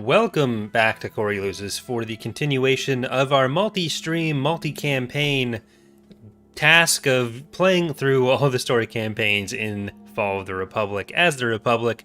welcome back to Corey Loses for the continuation of our multi-stream, multi-campaign task of playing through all the story campaigns in Fall of the Republic as the Republic.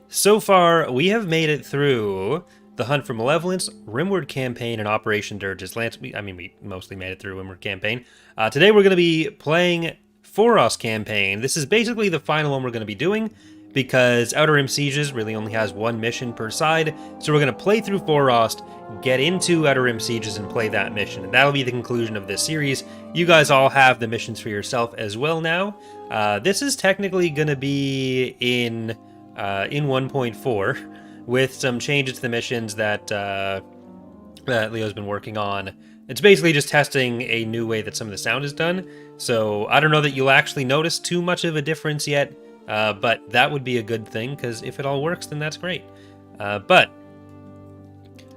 So far, we have made it through the Hunt for Malevolence, Rimward Campaign, and Operation Dirge's Lance. We mostly made it through Rimward Campaign. Today we're going to be playing Foerost Campaign. This is basically the final one we're going to be doing, because Outer Rim Sieges really only has one mission per side, so we're going to play through Forost, get into Outer Rim Sieges, and play that mission, and that'll be the conclusion of this series. You guys all have the missions for yourself as well now. This is technically going to be in 1.4, with some changes to the missions that Leo's been working on. It's basically just testing a new way that some of the sound is done, so I don't know that you'll actually notice too much of a difference yet. But that would be a good thing, because if it all works, then that's great. But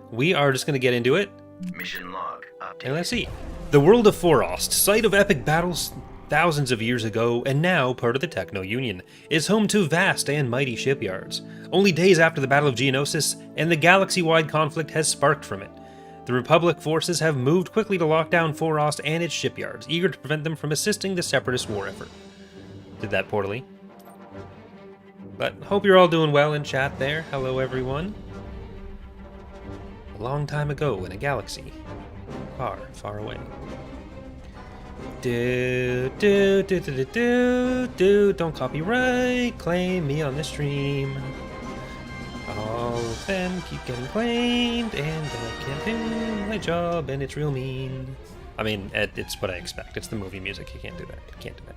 we are just going to get into it. Mission log updated. And let's see. The world of Forost, site of epic battles thousands of years ago, and now part of the Techno Union, is home to vast and mighty shipyards. Only days after the Battle of Geonosis, and the galaxy-wide conflict has sparked from it. The Republic forces have moved quickly to lock down Forost and its shipyards, eager to prevent them from assisting the Separatist war effort. Did that poorly. But hope you're all doing well in chat there. Hello, everyone. A long time ago in a galaxy far, far away. Don't copyright claim me on the stream. All of them keep getting claimed, and then I can't do my job, and it's real mean. I mean, it's what I expect. It's the movie music. You can't do that. You can't do that.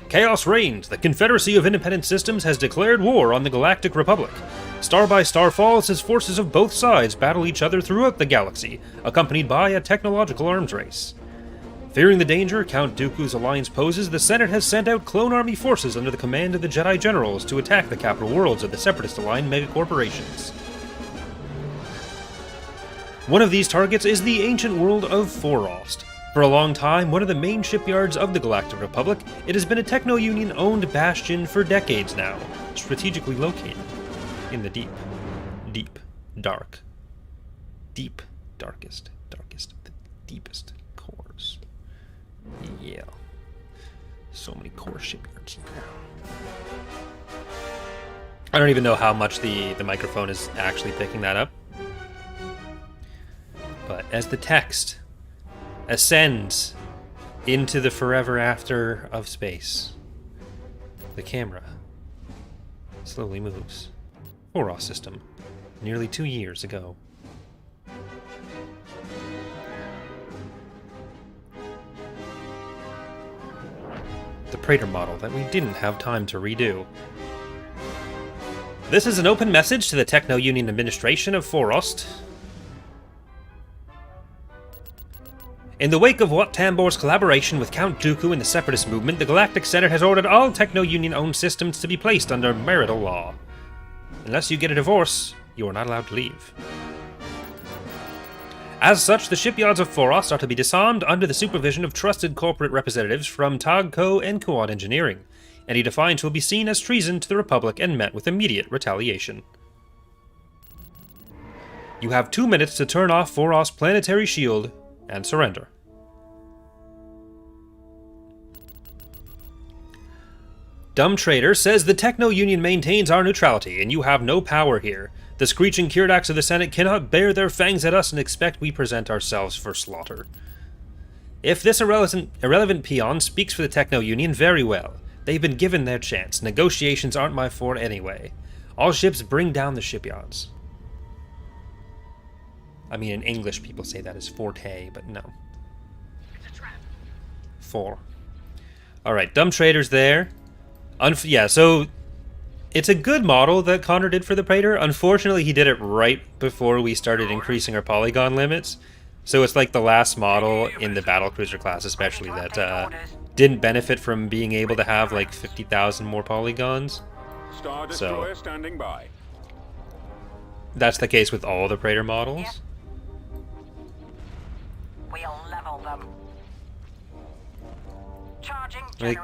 Chaos reigns. The Confederacy of Independent Systems has declared war on the Galactic Republic. Star by star falls as forces of both sides battle each other throughout the galaxy, accompanied by a technological arms race. Fearing the danger Count Dooku's alliance poses, the Senate has sent out clone army forces under the command of the Jedi Generals to attack the capital worlds of the Separatist-aligned megacorporations. One of these targets is the ancient world of Forost. For a long time, one of the main shipyards of the Galactic Republic, it has been a Techno Union-owned bastion for decades now, strategically located in the darkest, the deepest cores. Yeah. So many core shipyards. I don't even know how much the microphone is actually picking that up. But as the text ascends into the forever after of space, the camera slowly moves. Forost system, nearly 2 years ago. The Praetor model that we didn't have time to redo. This is an open message to the Techno Union administration of Forost. In the wake of Wat Tambor's collaboration with Count Dooku and the Separatist movement, the Galactic Senate has ordered all Techno Union-owned systems to be placed under marital law. Unless you get a divorce, you are not allowed to leave. As such, the shipyards of Forost are to be disarmed under the supervision of trusted corporate representatives from Tagco and Quad Engineering. Any defiance will be seen as treason to the Republic and met with immediate retaliation. You have 2 minutes to turn off Forost's planetary shield and surrender. Dumb Trader says the Techno Union maintains our neutrality, and you have no power here. The screeching Kirdax of the Senate cannot bear their fangs at us and expect we present ourselves for slaughter. If this irrelevant peon speaks for the Techno Union, very well. They've been given their chance. Negotiations aren't my forte anyway. All ships bring down the shipyards. I mean, in English, people say that as forte, but no. It's a trap. 4. Alright, Dumb Trader's there. Yeah, so it's a good model that Connor did for the Praetor. Unfortunately, he did it right before we started increasing our polygon limits. So it's like the last model in the Battlecruiser class, especially, that didn't benefit from being able to have like 50,000 more polygons. So that's the case with all the Praetor models. We'll level them. Like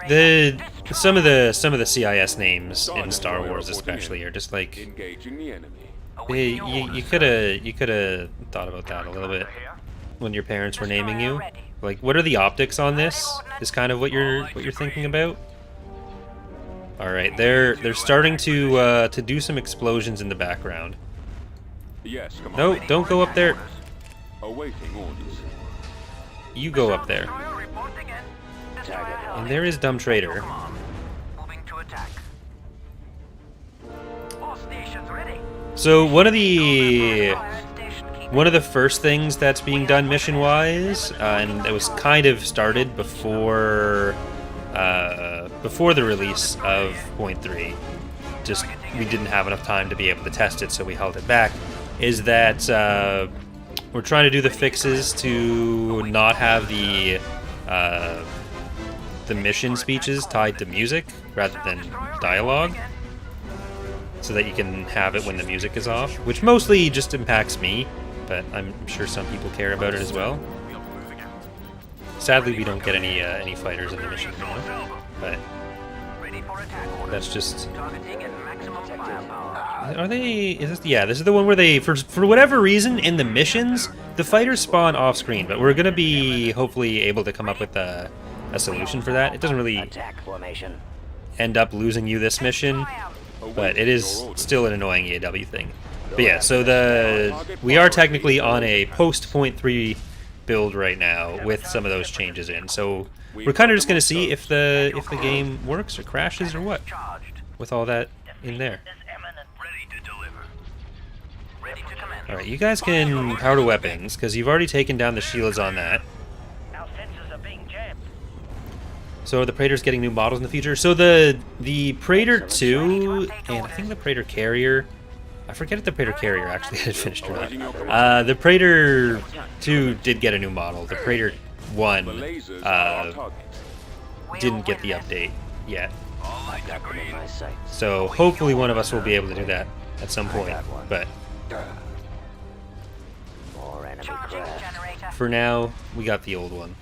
some of the CIS names in Star Wars especially are just like engaging the enemy. Hey, you could have thought about that a little bit when your parents were naming you. Like, what are the optics on this? Is kind of what you're thinking about. All right, they're starting to do some explosions in the background. Yes, come on. No, don't go up there. Awaiting orders. You go up there. And there is Dumb Trader. Moving to attack. All stations ready. So one of the first things that's being done mission-wise, and it was kind of started before the release of 0.3. Just we didn't have enough time to be able to test it, so we held it back. Is that we're trying to do the fixes to not have the mission speeches tied to music rather than dialogue, so that you can have it when the music is off, which mostly just impacts me, but I'm sure some people care about it as well. Sadly, we don't get any fighters in the mission now, but that's just. Are they? Is this? Yeah, this is the one where they, for whatever reason, in the missions, the fighters spawn off screen, but we're gonna be hopefully able to come up with a solution for that. It doesn't really end up losing you this mission, but it is still an annoying EaW thing. But yeah, so we are technically on a post 0.3 build right now with some of those changes in. So we're kind of just gonna see if the game works or crashes or what with all that in there. All right, you guys can power to weapons because you've already taken down the shields on that. So are the Praetors getting new models in the future? So the Praetor 2 and I think the Praetor Carrier, I forget if the Praetor Carrier actually had finished or not. The Praetor 2 did get a new model. The Praetor 1 didn't get the update yet. So hopefully one of us will be able to do that at some point. But for now, we got the old one.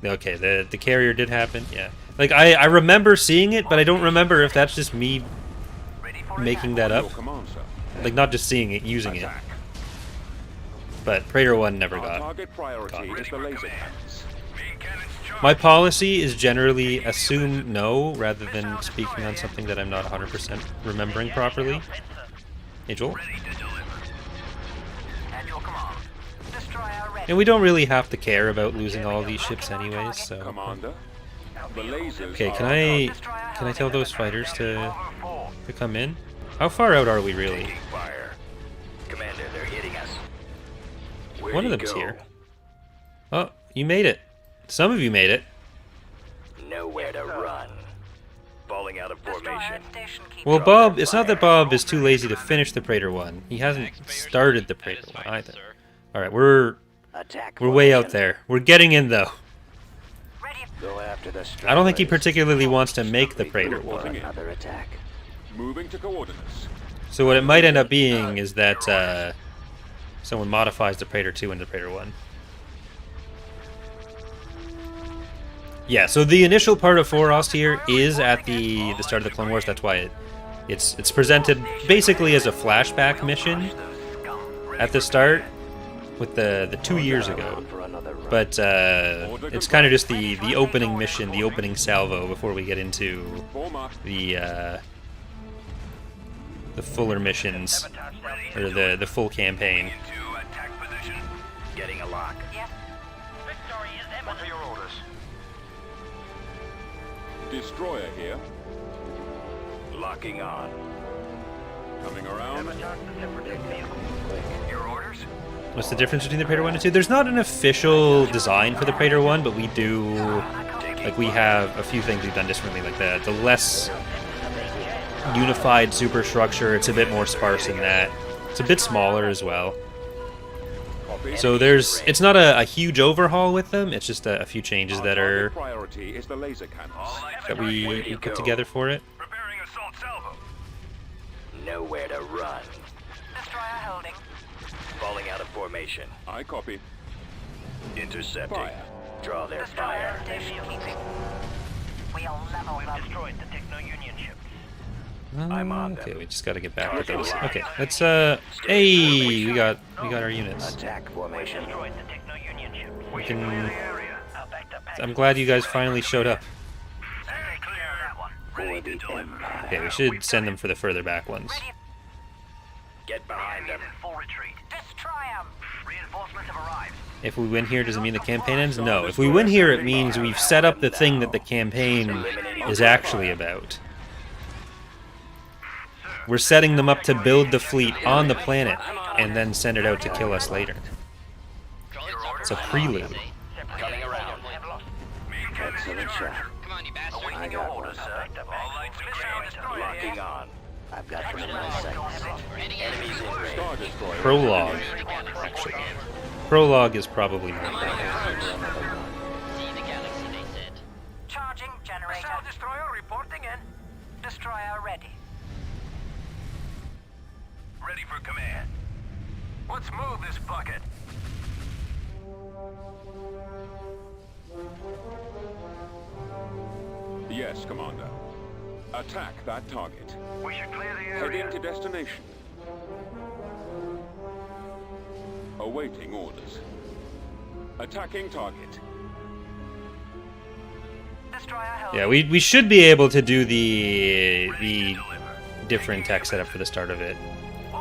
Okay, the carrier did happen, yeah. Like, I remember seeing it, but I don't remember if that's just me making that up. Like, not just seeing it, using it. But Praetor 1 never got. My policy is generally assume no, rather than speaking on something that I'm not 100% remembering properly. Hey, Joel? And we don't really have to care about losing all these ships anyways, so. Okay, can I tell those fighters to come in? How far out are we really? Commander, they're hitting us. One of them's here. Oh, you made it. Some of you made it. Nowhere to run. Falling out of formation. Well, Bob, it's not that Bob is too lazy to finish the Praetor 1. He hasn't started the Praetor 1 either. Alright, we're way out there. We're getting in, though. I don't think he particularly wants to make the Praetor 1. So what it might end up being is that someone modifies the Praetor 2 into Praetor 1. Yeah, so the initial part of Forost here is at the start of the Clone Wars. That's why it's presented basically as a flashback mission at the start with the 2 years ago. But it's kind of just the opening mission, the opening salvo before we get into the fuller missions or the full campaign. Getting a lock. What are your orders? Destroyer here. Locking on. Coming around. Your orders? What's the difference between the Praetor 1 and 2? There's not an official design for the Praetor 1, but we do, like, we have a few things we've done differently, like the less unified superstructure. It's a bit more sparse in that. It's a bit smaller as well. So it's not a huge overhaul with them. It's just a few changes that we put together for it. Preparing assault salvo. Nowhere to run. Destroyer holding. Falling out of formation. I copy. Intercepting. Fire. Draw their fire. Station keeping. We'll level them. Destroyed the Techno-Union ships. I'm on Okay, them. we just gotta get back to those. Okay, let's hey, we got our units. Attack formation. Destroyed the Techno-Union ship. We can. Area. I'll back the pack. I'm glad you guys finally showed up. Stay clear of that one. For the Empire. Okay, we should send them for the further back ones. Ready. Get behind them. In full retreat. Destroy 'em. Reinforcements have arrived. If we win here, does it mean the campaign ends? No. If we win here, it means we've set up the thing that the campaign is actually about. We're setting them up to build the fleet on the planet and then send it out to kill us later. It's a prelude. Coming around. Excellent shot. Come on, you bastard. I got one. All lights missile Locking on. I've got them in my sights. Enemies in range. Star Destroyer. Prologue, actually. Prologue is probably not that See the galaxy, they said. Charging generator. Missile destroyer reporting in. Destroyer ready. Ready for command. Let's move this bucket. Yes, Commander. Attack that target. We should clear the Head area. into destination. Awaiting orders. Attacking target. Destroyer held. Yeah, we should be able to do the different tech setup for the start of it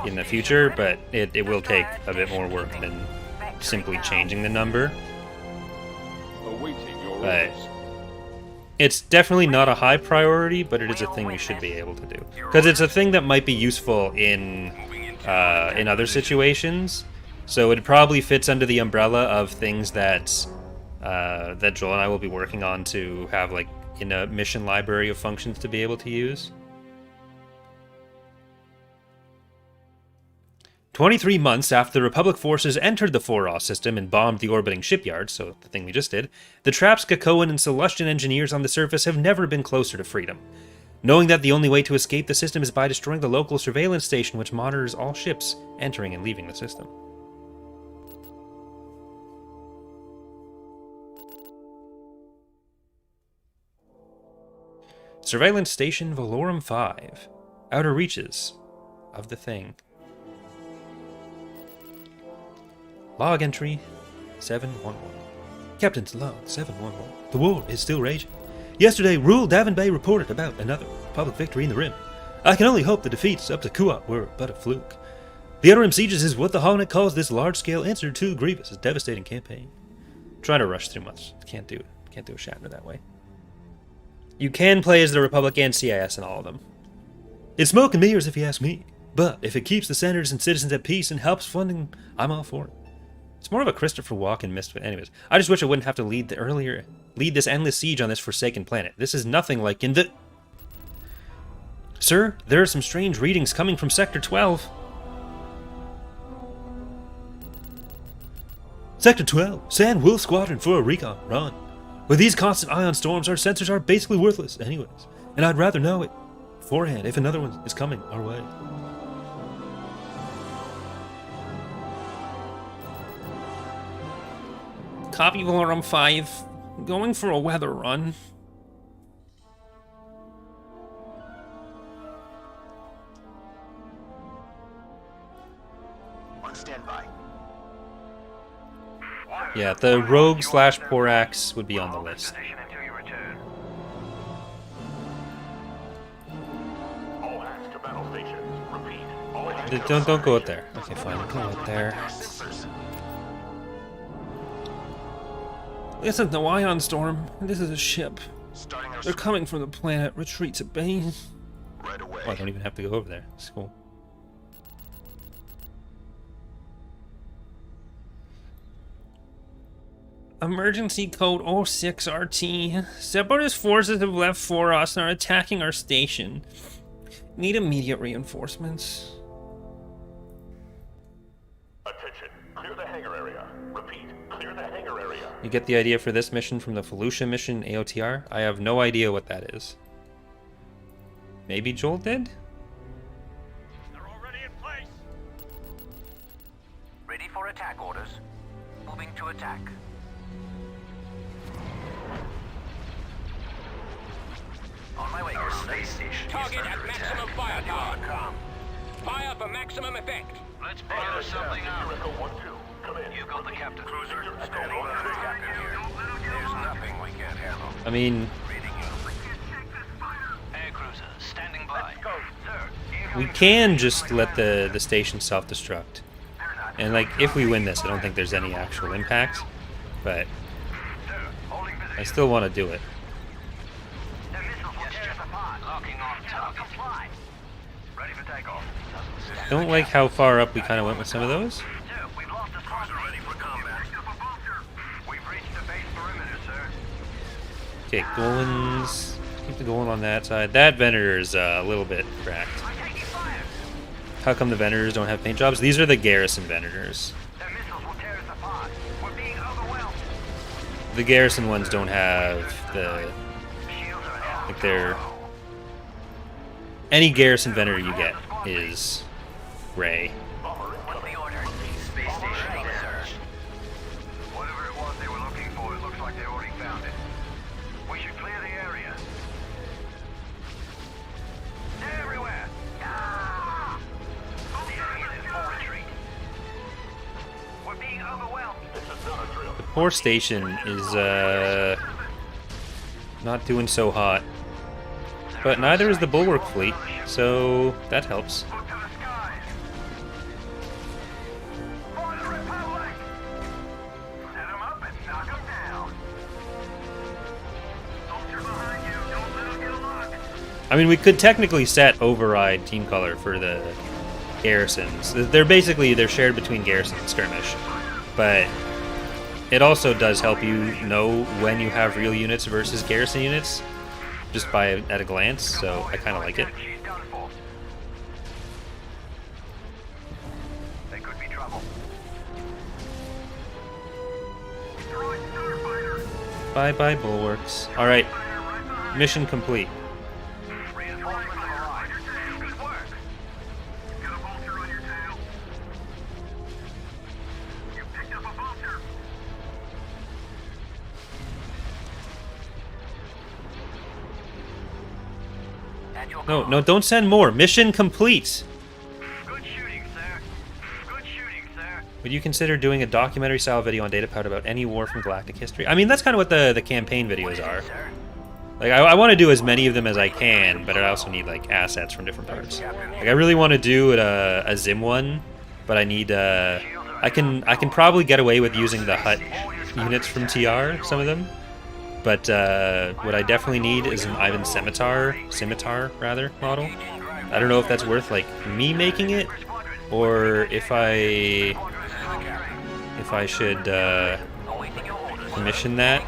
in the future, but it will take a bit more work than simply changing the number. Awaiting your Right. orders. It's definitely not a high priority, but it is a thing we should be able to do. Because it's a thing that might be useful in other situations. So it probably fits under the umbrella of things that that Joel and I will be working on to have like in a mission library of functions to be able to use. 23 months after the Republic forces entered the Forost system and bombed the orbiting shipyard, so the thing we just did, the trapped Krakoan and Celestian engineers on the surface have never been closer to freedom. Knowing that the only way to escape the system is by destroying the local surveillance station which monitors all ships entering and leaving the system. Surveillance Station Valorum 5. Outer reaches of the thing. Log entry 711. Captain's log 711. The war is still raging. Yesterday, Rule Davin reported about another public victory in the Rim. I can only hope the defeats up to Kuat were but a fluke. The Outer Rim sieges is what the Hornet calls this large-scale answer to Grievous' devastating campaign. Trying to rush through much. Can't do it. Can't do a Shatner that way. You can play as the Republic and CIS in all of them. It's smoke and mirrors if you ask me. But if it keeps the senators and citizens at peace and helps funding, I'm all for it. It's more of a Christopher Walken misfit. Anyways, I just wish I wouldn't have to lead this endless siege on this forsaken planet. This is nothing like in the... Sir, there are some strange readings coming from Sector 12. Sector 12, send Wolf Squadron for a recon run. With these constant ion storms, our sensors are basically worthless anyways. And I'd rather know it beforehand if another one is coming our way. Copy Valorum 5. Going for a weather run. On standby. Yeah, the Rogue / Porax would be on the list. Position until you return. All hands to battle stations. Repeat. All hands Don't go out there. Okay, fine. Go out there. This isn't no ion storm. This is a ship. starting our They're coming from the planet. Retreat to base. right away. Oh, I don't even have to go over there. It's cool. Emergency code 06RT. Separatist forces have left Forost and are attacking our station. Need immediate reinforcements. Attention. Clear the hangar area. Repeat. Clear the hangar area. You get the idea for this mission from the Felucia mission AOTR? I have no idea what that is. Maybe Joel did? They're already in place. Ready for attack orders. Moving to attack. On my way, Our space station Target is at under maximum attack. firepower. Fire for maximum effect. Let's figure something out. Echo 1-2, come in. You got the captain. Cruiser, standing by. Captain here. There's nothing we can't handle. I mean, Reading you. Air cruiser, standing by. Go, sir. we can just let the station self-destruct. And, like, if we win this, I don't think there's any actual impact. But Holding position. I still want to do it. The missiles will tear us apart. Locking on target. Fly. Ready for takeoff. Don't like how far up we kind of went with some of those. Sir, we've lost a spot. Ready for combat. We've reached the base perimeter, sir. Okay, Golans. Keep the Golan on that side. That Venator's a little bit cracked. I'm taking fire. How come the Venators don't have paint jobs? These are the Garrison Venators. The missiles will tear us apart. We're being overwhelmed. The Garrison ones don't have the... Shields are out. Like, they're... Any Garrison Venator you get is gray. What's the order? Space station Right, down. sir. Whatever it was they were looking for, it looks like they already found it. We should clear the area. They're everywhere. Ah! The enemy is in full retreat. We're being overwhelmed. The poor station is, not doing so hot. But neither is the Bulwark fleet, so that helps. Look to the skies. For the Republic! Set 'em up and knock 'em down. Soldier behind you. Don't let 'em get a lock. I mean, we could technically set override team color for the garrisons. They're shared between garrison and skirmish. But it also does help you know when you have real units versus garrison units, just at a glance, so I kind of like it. She's done for. There could be trouble. Destroy starfighter. Bye-bye, Bulwarks. Alright, mission complete. Reinforcements have arrived. Good work. Got a vulture on your tail. You picked up a vulture. At your No, call. no, don't send more. Mission complete. Good shooting, sir. Good shooting, sir. Would you consider doing a documentary-style video on Datapod about any war from galactic history? I mean, that's kind of what the campaign videos are. Sir. Like, I want to do as many of them as I can, but I also need, like, assets from different parts. Like, I really want to do a Zim one, but I need, I can probably get away with using the Hut units from TR, some of them. But, what I definitely need is an Ivan Scimitar, rather, model. I don't know if that's worth, like, me making it, or if I should, commission that.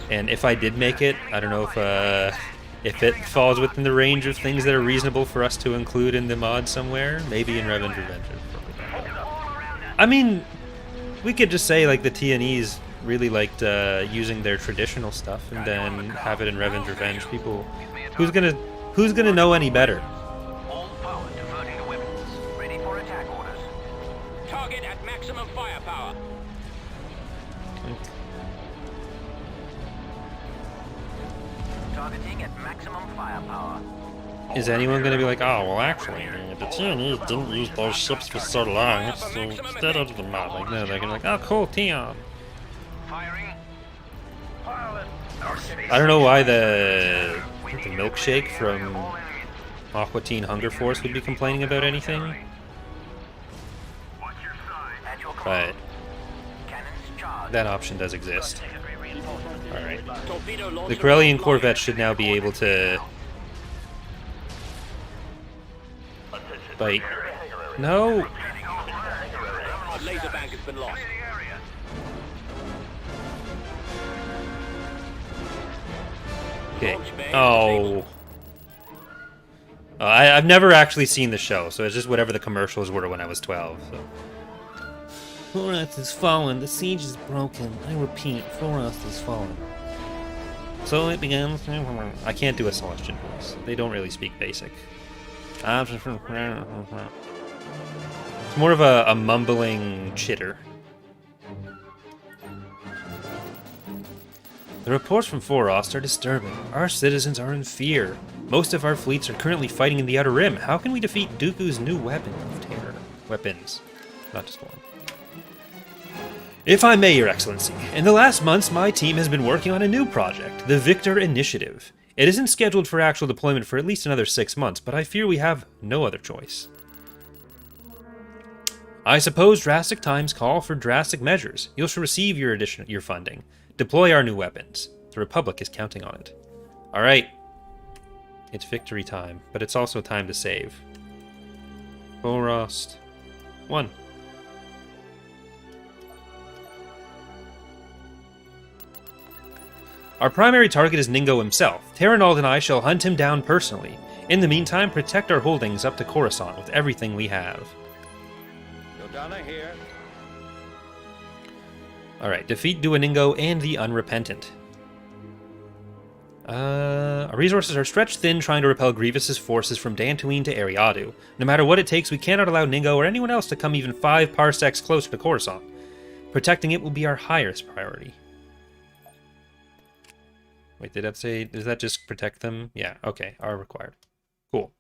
And if I did make it, I don't know if it falls within the range of things that are reasonable for us to include in the mod somewhere. Maybe in Revenge Revenge. I mean, we could just say like the TNEs really liked using their traditional stuff, and then have it in Revenge Revenge. People, who's gonna know any better? All power diverting to weapons. Ready for attack orders. Target at maximum firepower. Targeting at maximum firepower. Is anyone gonna be like, oh well, actually, the TNEs didn't use those ships for so long, so instead of the mod, like no, they're gonna be like, oh cool, Tion. Firing. Pilot. I don't know why the milkshake from Aqua Teen Hunger Force would be complaining about anything, Watch your side. At your call. but Cannons charged. that option does exist. Secondary reinforcements. Alright. Torpedo launcher. The Corellian Corvette should now be able to bite. No! A laser bank has been lost. Clear the area. Okay. Oh. I've never actually seen the show, so it's just whatever the commercials were when I was 12. So. Forost has fallen. The siege is broken. I repeat, Forost has fallen. So it begins. I can't do a Celestian voice. They don't really speak basic. It's more of a mumbling chitter. The reports from Forost are disturbing. Our citizens are in fear. Most of our fleets are currently fighting in the Outer Rim. How can we defeat Dooku's new weapon of terror? Weapons. Not just one. If I may, Your Excellency, in the last months my team has been working on a new project, the Victor Initiative. It isn't scheduled for actual deployment for at least another 6 months, but I fear we have no other choice. I suppose drastic times call for drastic measures. You shall receive your funding. Deploy our new weapons. The Republic is counting on it. Alright. It's victory time, but it's also time to save. Forost 1. Our primary target is Ningo himself. Terranald and I shall hunt him down personally. In the meantime, protect our holdings up to Coruscant with everything we have. Yodana here. Alright, defeat Duoningo and the Unrepentant. Our resources are stretched thin trying to repel Grievous's forces from Dantooine to Eriadu. No matter what it takes, we cannot allow Ningo or anyone else to come even 5 parsecs closer to Coruscant. Protecting it will be our highest priority. Wait, did that say... Does that just protect them? Yeah, okay, are required. Cool.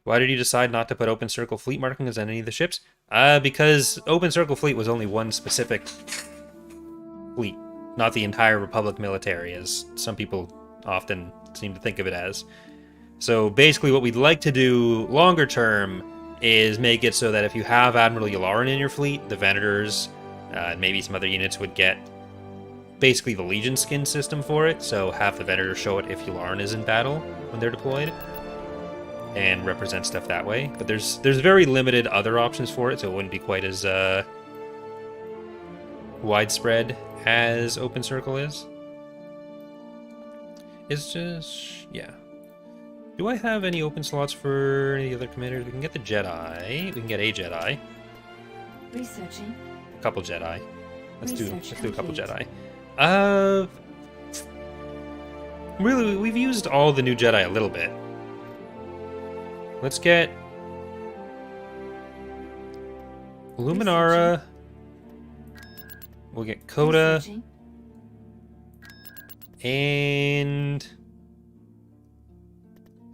Why did you decide not to put Open Circle Fleet markings on any of the ships? Because Open Circle Fleet was only one specific fleet, not the entire Republic military, as some people often seem to think of it as. So basically what we'd like to do longer term is make it so that if you have Admiral Yularen in your fleet, the Venators, and maybe some other units would get basically the Legion skin system for it, so have the Venators show it if Yularen is in battle when they're deployed, and represent stuff that way. But there's very limited other options for it, so it wouldn't be quite as widespread as Open Circle is. It's just... yeah. Do I have any open slots for any other commanders? We can get the Jedi. We can get a Jedi. Researching. A couple Jedi. Let's do a couple Jedi. Really, we've used all the new Jedi a little bit. Let's get Luminara. We'll get Coda. And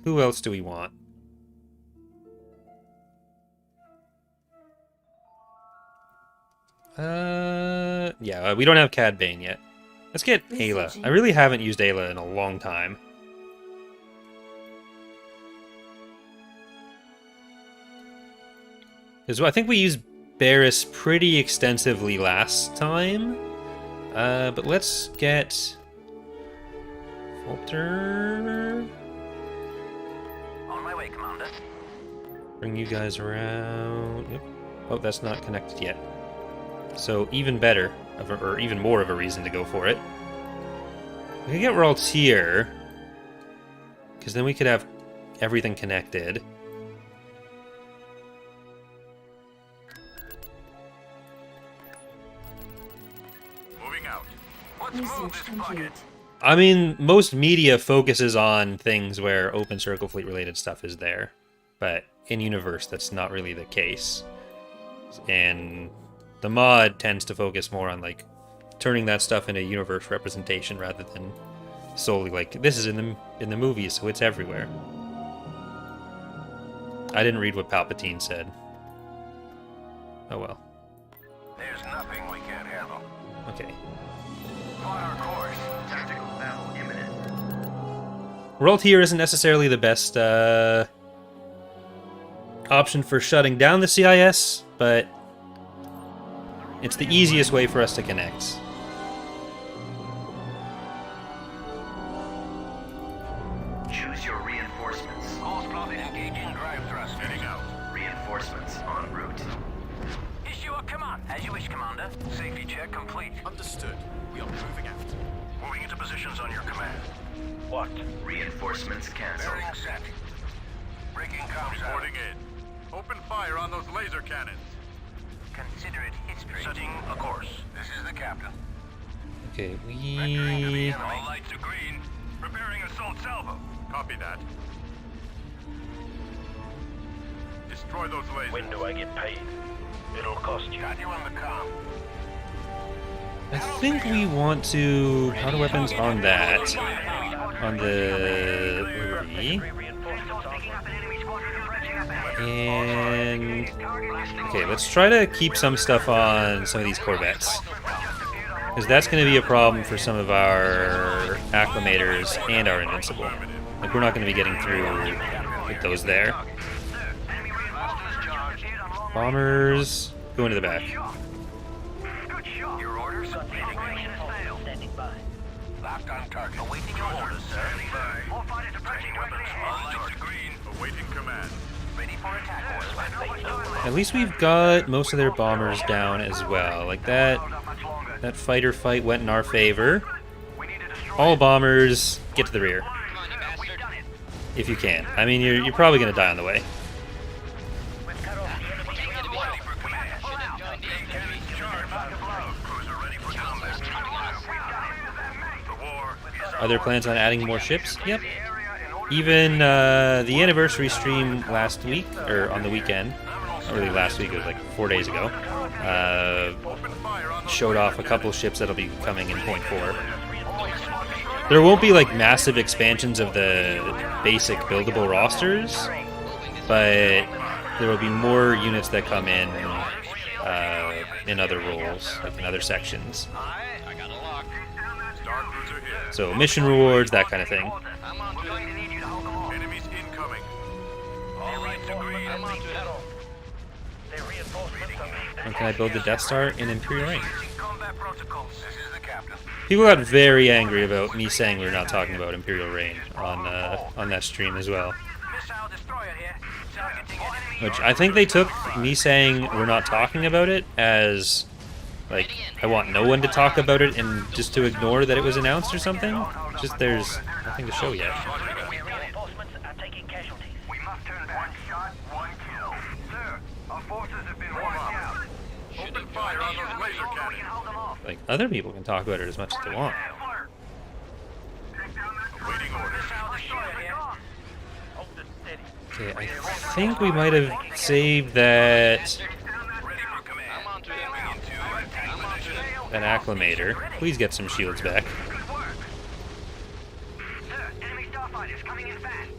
who else do we want? Yeah, we don't have Cad Bane yet. Let's get Ayla. I really haven't used Ayla in a long time. Because I think we used Barriss pretty extensively last time. But let's get Falter. On my way, Commander. Bring you guys around. Yep. Oh, that's not connected yet. So even better, or even more of a reason to go for it. We can get Raltier, because then we could have everything connected. Moving out. Let's move this bucket. I mean, most media focuses on things where Open Circle Fleet related stuff is there, but in universe that's not really the case. And the mod tends to focus more on like turning that stuff into universe representation rather than solely like this is in the movies, so it's everywhere. I didn't read what Palpatine said. Oh well. There's nothing we can't handle. Okay. On our course. Tactical battle imminent. Raltier isn't necessarily the best option for shutting down the CIS, but it's the easiest way for us to connect. Choose your reinforcements. Course plotted, engaging drive thrust. Heading out. Reinforcements en route. Issue a command. As you wish, Commander. Safety check complete. Understood. We are moving out. Moving into positions on your command. What? Reinforcements canceled. Bearing set. Breaking comms out. Reporting in. Open fire on those laser cannons. Consider it history. Setting a course. This is the captain. Okay, Entering to the we... enemy. All lights are green. Preparing assault salvo. Copy that. Destroy those lasers. When do I get paid? It'll cost you. Got you on the comm. I think we want to powder weapons on that. On the Liberty. And okay, let's try to keep some stuff on some of these Corvettes. Because that's going to be a problem for some of our acclimators and our invincible. Like, we're not going to be getting through with those there. Bombers, go into the back. Your orders? Operation has failed. Standing by. Locked on target. Awaiting your orders, sir. Standing by. More fighters approaching right there. All lights are green. Awaiting command. Ready for attack orders. At least we've got most of their bombers down as well. Like, that fighter fight went in our favor. All bombers, get to the rear. If you can. I mean, you're probably going to die on the way. Are there plans on adding more ships? Yep. Even the anniversary stream last week, or on the weekend, not really last week, it was like 4 days ago, showed off a couple ships that'll be coming in Point 4. There won't be like massive expansions of the basic buildable rosters, but there will be more units that come in other roles, like in other sections. So mission rewards, that kind of thing. Enemies incoming. All lights are green. When can I build the Death Star in Imperial Reign? Combat protocols. This is the captain. People got very angry about me saying we're not talking about Imperial Reign on that stream as well. Missile destroyer here. Targeting enemy. Which I think they took me saying we're not talking about it as, like, I want no one to talk about it and just to ignore that it was announced or something. Just there's nothing to show yet. Reinforcements are taking casualties. We must turn back. One shot, one kill. Sir, our forces have been wiped out. Open fire on those laser We can cannons. hold them off. Like, other people can talk about it as much as they want. Awaiting orders. Missile destroyer here. Hold it steady. Okay, I think we might have saved that Ready for command. I'm on to attack position. that acclimator. Please get some shields back. Good work. Sir, enemy starfighters coming in fast.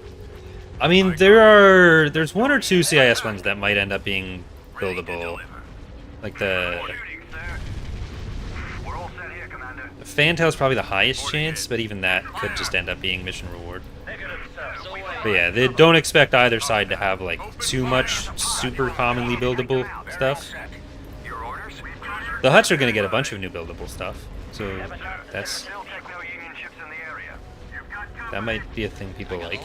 I mean, there's one or two CIS ones that might end up being buildable. Like the Shooting, sir. We're all set here, Commander. Fantail's probably the highest chance, but even that could just end up being mission reward. Negative, sir. But yeah, they don't expect either side to have like too much super commonly buildable stuff. Your orders? The Huts are going to get a bunch of new buildable stuff, so that's Still take no Union ships in the area. You've got that might be a thing people like.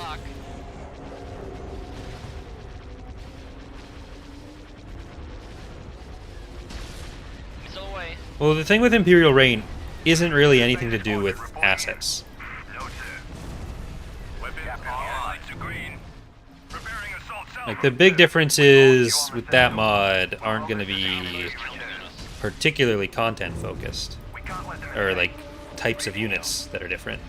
Well, the thing with Imperial Reign isn't really anything to do with assets. no, sir. Weapons All lights are green. Preparing assault zone. Like, the big difference is with that mod aren't going to be particularly content focused, We can't let them or like types of units that are different.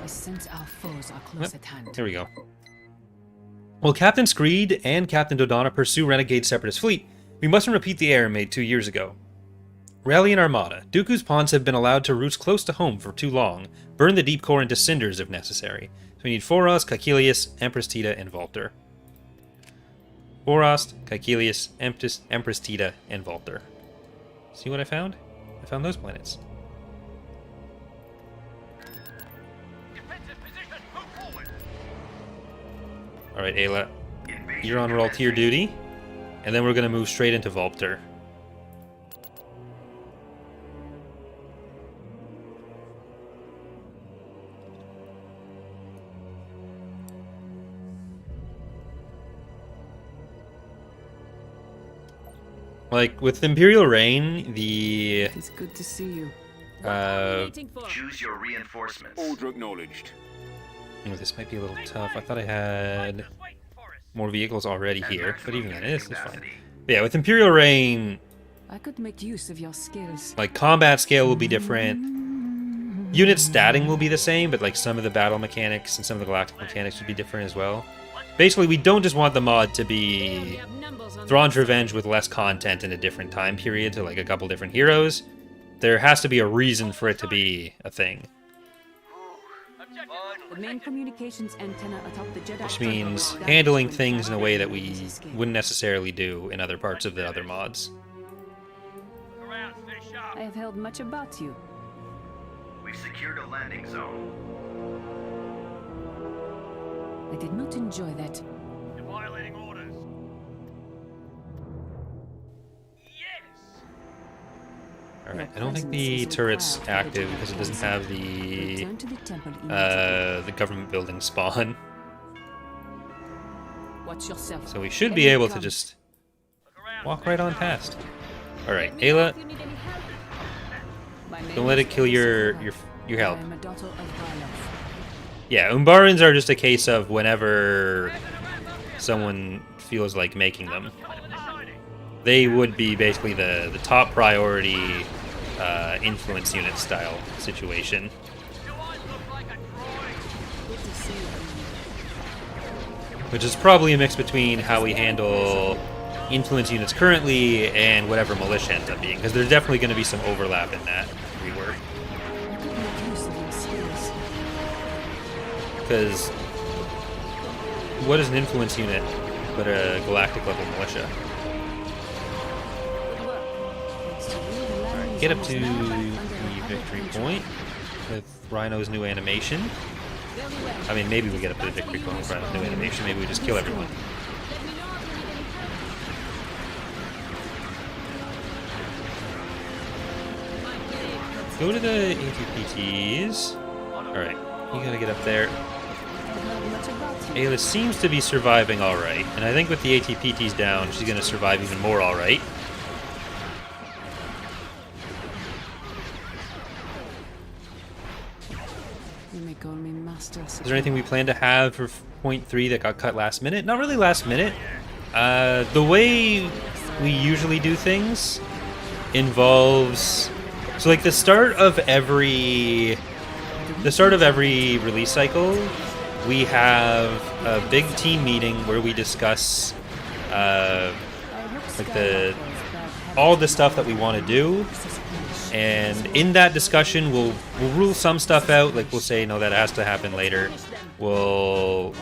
I sense our foes are close at hand. Here we go. While Captain Screed and Captain Dodonna pursue Renegade Separatist fleet, we mustn't repeat the error made 2 years ago. Rally an armada. Dooku's pawns have been allowed to roost close to home for too long. Burn the deep core into cinders if necessary. So we need Forost, Caecilius, Empress Tita, and Volter. Forost, Caecilius, Empress Tita, and Volter. See what I found? I found those planets. defensive position. Move forward. Alright, Ayla, you're on Raltier duty, and then we're going to move straight into Volter. Like, with Imperial Reign, the It's good to see you. Choose your reinforcements. Order acknowledged. oh, this might be a little tough. I thought I had more vehicles already here, but even then, it's fine. But yeah, with Imperial Reign, I could make use of your skills. like, combat scale will be different. Unit statting will be the same, but like some of the battle mechanics and some of the galactic mechanics would be different as well. Basically, we don't just want the mod to be Thrawn's Revenge with less content in a different time period to like a couple different heroes. There has to be a reason for it to be a thing. The main communications antenna atop the Jedi Which means handling things in a way that we wouldn't necessarily do in other parts of the other mods. I have heard much about you. We've secured a landing zone. I did not enjoy that. You're violating orders. Yes. Alright, I don't think the turret's active because it doesn't have the Return to the temple immediately. the government building spawn. Watch yourself. So we should be able to just walk right on past. Alright, Ayla, don't let it kill your health. I am a daughter of Ryloth. Yeah, Umbarans are just a case of whenever someone feels like making them. They would be basically the top priority influence unit style situation. Which is probably a mix between how we handle influence units currently and whatever militia ends up being, because there's definitely going to be some overlap in that rework. Because what is an influence unit but a galactic level militia? Alright, get up to the victory point with Rhino's new animation. I mean, maybe we get up to the victory point with Rhino's new animation, maybe we just kill everyone. Go to the ATPTs. Alright, you gotta get up there. Ayla seems to be surviving alright, and I think with the ATPTs down, she's gonna survive even more alright. You may call me Master. Is there anything we plan to have for point 3 that got cut last minute? Not really last minute. The way we usually do things involves... So like the start of every release cycle, we have a big team meeting where we discuss like all the stuff that we want to do, and in that discussion we'll rule some stuff out. Like we'll say no, that has to happen later. We'll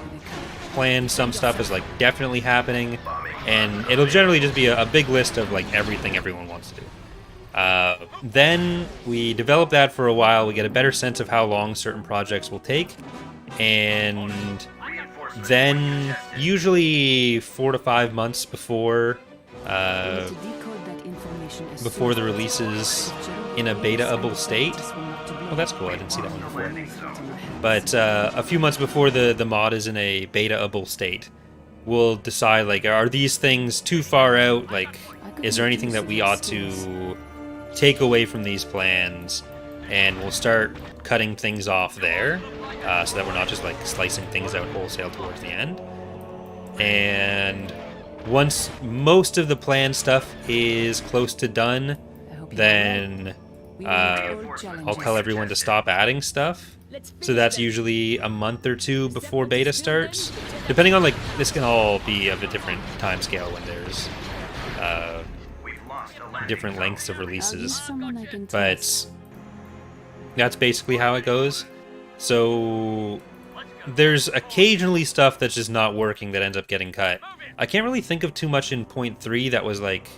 plan some stuff as like definitely happening, and it'll generally just be a big list of like everything everyone wants to do. Then we develop that for a while, we get a better sense of how long certain projects will take, and then usually 4 to 5 months before the releases in a beta-able state. Oh, that's cool, I didn't see that one before. But a few months before the mod is in a beta-able state, we'll decide, like, are these things too far out? Like, is there anything that we ought to take away from these plans, and we'll start cutting things off there, so that we're not just like slicing things out wholesale towards the end. And once most of the plan stuff is close to done, then I'll tell everyone to stop adding stuff. So that's usually a month or 2 before beta starts, depending on, like, this can all be of a different time scale when there's different lengths of releases, but that's basically how it goes. So there's occasionally stuff that's just not working that ends up getting cut. I can't really think of too much in point 3 that was like,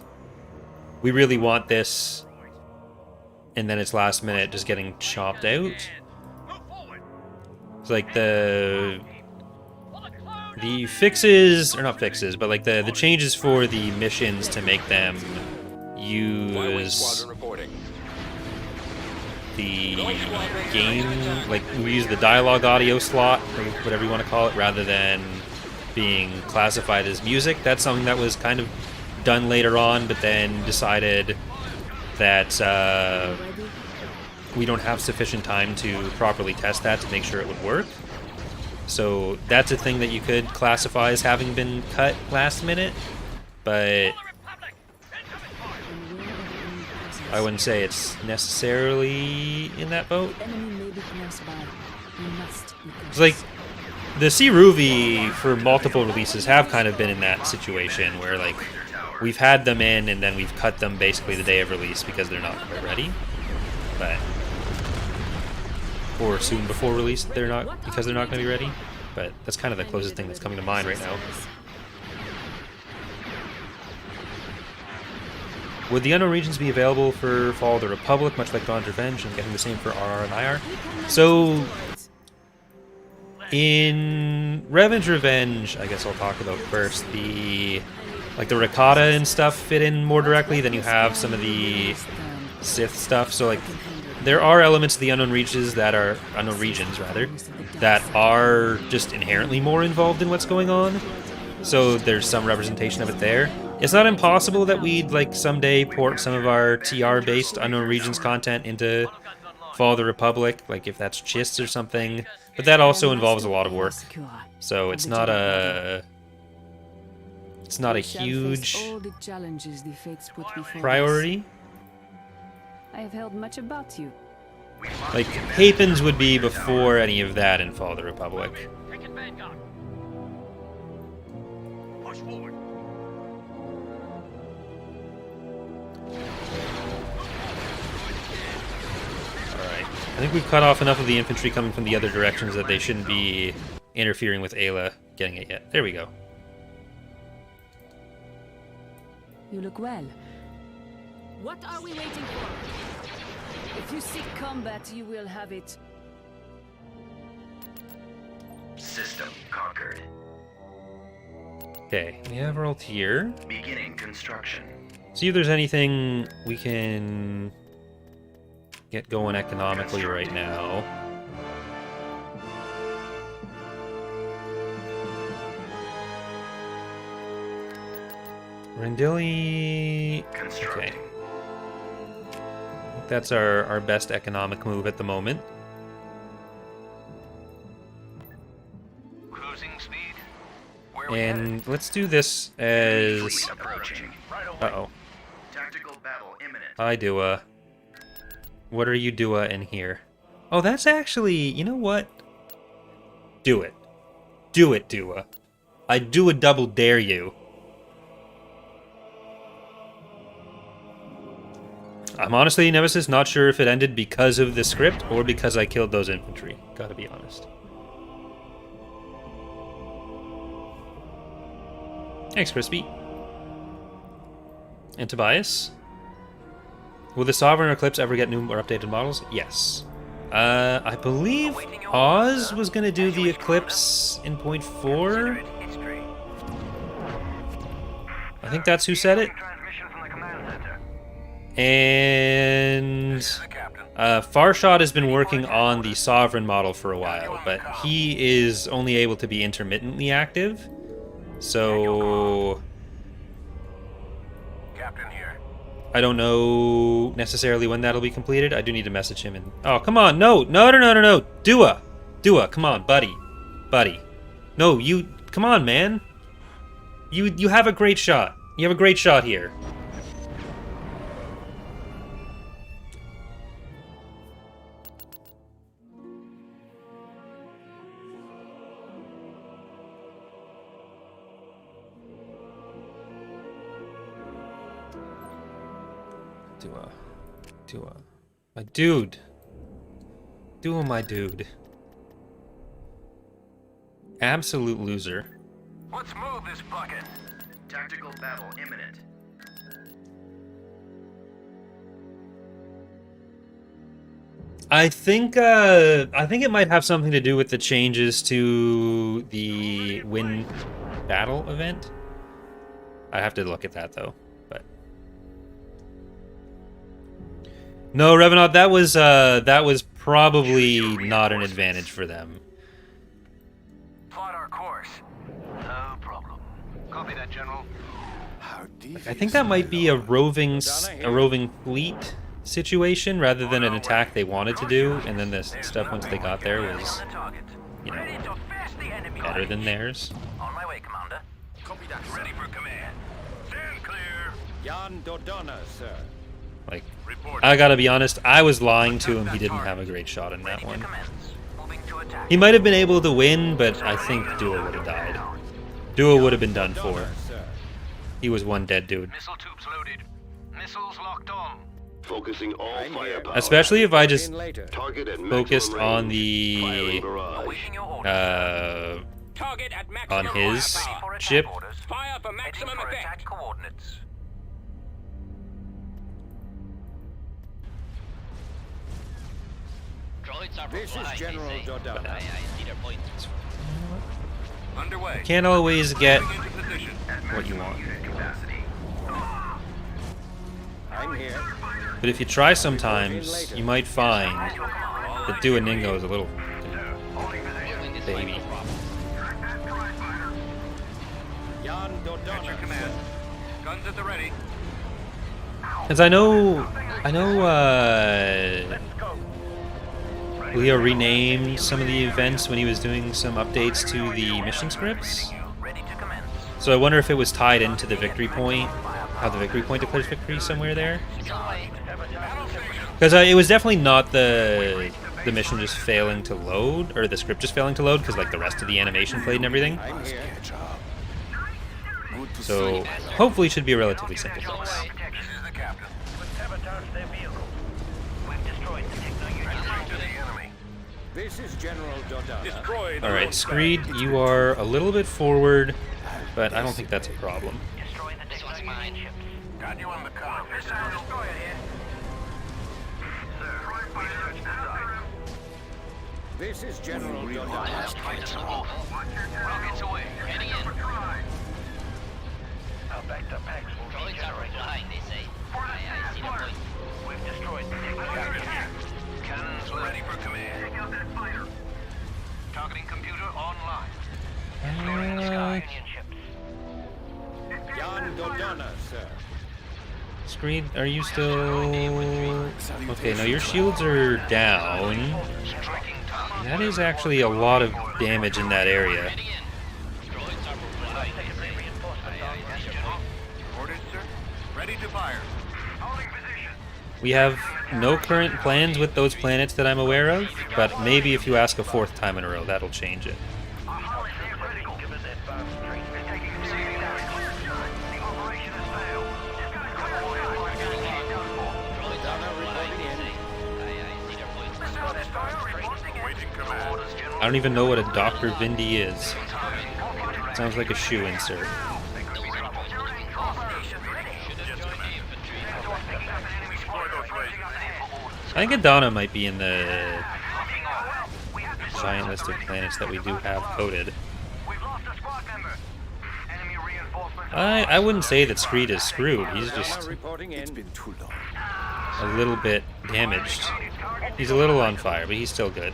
we really want this, and then it's last minute just getting chopped out. It's like the fixes, or not fixes, but like the changes for the missions to make them use the game, like we use the dialogue audio slot, or whatever you want to call it, rather than being classified as music. That's something that was kind of done later on, but then decided that we don't have sufficient time to properly test that to make sure it would work. So that's a thing that you could classify as having been cut last minute, but I wouldn't say it's necessarily in that boat. Enemy may be close by. We must be It's like the Sea Ruby for multiple releases have kind of been in that situation where like we've had them in and then we've cut them basically the day of release because they're not quite ready. But or soon before release they're not because they're not going to be ready. But that's kind of the closest thing that's coming to mind right now. Would the unknown regions be available for Fall of the Republic, much like Dawn's Revenge? I'm getting the same for RR and IR. So, in Revan's Revenge, I guess I'll talk about first, the Ricotta and stuff fit in more directly than you have some of the Sith stuff. So, like, there are elements of the unknown regions that are that are just inherently more involved in what's going on. So there's some representation of it there. It's not impossible that we'd like someday port some of our TR-based unknown regions content into Fall of the Republic, like if that's Chiss or something. But that also involves a lot of work. So it's not a huge priority. I have heard much about you. Like Hapens would be before any of that in Fall of the Republic. Push forward. Alright. I think we've cut off enough of the infantry coming from the other directions that they shouldn't be interfering with Ayla getting it yet. There we go. You look well. What are we waiting for? If you seek combat, you will have it. System conquered. Okay, we have our here. Beginning construction. See if there's anything we can get going economically right now. Rendili. Okay. I think that's our best economic move at the moment. Cruising speed. And let's do this as... Uh-oh. Tactical battle imminent. Hi, Dua. What are you Dua in here? Oh, that's actually... You know what? Do it. Do it, Dua. I do a double dare you. I'm honestly, Nemesis, not sure if it ended because of the script or because I killed those infantry. Gotta be honest. Thanks, Crispy. And Tobias. Will the Sovereign Eclipse ever get new or updated models? Yes. I believe Oz was going to do the Eclipse in point 4. I think that's who said it. And Farshot has been working on the Sovereign model for a while, but he is only able to be intermittently active. So I don't know necessarily when that'll be completed. I do need to message him and... Oh, come on. No. Dua. Come on, buddy. No, you... Come on, man. You have a great shot. You have a great shot here. Dua. My dude. Dua, my dude. Absolute loser. Let's move this bucket. Tactical battle imminent. I think it might have something to do with the changes to the Win Battle event. I have to look at that though. No, Revenant, that was probably not an advantage for them. Plot our course. No problem. Copy that, General. Like, I think that might be a roving fleet situation rather than an attack they wanted to do, and then the stuff once they got there was, you know, better than theirs. On my way, Commander. Copy that. Ready for command. Stand clear. Jan Dodonna, sir. Like, I gotta be honest, I was lying to him. He didn't have a great shot in that one. He might have been able to win, but I think Duo would have died. Duo would have been done for. He was one dead dude. Missile tubes loaded. Missiles locked on. Focusing all firepower. Especially if I just Target at focused maximum on range. the Firing barrage. Awaiting your orders. Target at on maximum his firepower. ship. Fire for maximum Heading for effect. attack coordinates. This is General Dodonna. Underway. Can't always get Moving into position. what you want. I'm here. But if you try sometimes, you might find that Duoningo is a little baby. Jan Dodonna. Command. Guns at the ready. Because I know, Leo renamed some of the events when he was doing some updates to the mission scripts. Ready to commence. So I wonder if it was tied into the victory point, how the victory point declares victory somewhere there. Because it was definitely not the mission just failing to load, or the script just failing to load, because like the rest of the animation played and everything. I'm here. So hopefully it should be a relatively simple fix. This is the captain. We've sabotaged their vehicle. We've destroyed the techno unit. To the enemy. This is General Dodonna. Destroyed. Alright, Screed, you are a little bit forward, but I don't think that's a problem. Destroy the techno unit ships. Got you on the car. Missile destroyer here. Sir, we searched the site. This is General Dodonna. Rockets away. Heading in. Our backed-up packs will regenerate. We've destroyed the techno unit. Cannons ready for command. Take out that fighter. Targeting computer online. Clearing the sky. Union ships. Jan Dodonna, sir. Screed, are you still... Okay, no, your shields are down. Striking target. That is actually a lot of damage in that area. Orders, sir. Ready to fire. Holding position. We have no current plans with those planets that I'm aware of, but maybe if you ask a fourth time in a row, that'll change it. Our hull is critical. Given that fast retreat, they're taking serious damage. The operation has failed. Just got a clear Dodonna reporting in. Missile destroyer reporting in. Waiting command. Orders, General. I don't even know what a Dr. Vindy is. Sounds like a shoe insert. I think Adana might be in the giant list of planets that we do have coded. We've lost a squad member. Enemy reinforcements. I wouldn't say that Screed is screwed. He's Dodonna just reporting in. a little bit damaged. He's a little on fire, but he's still good.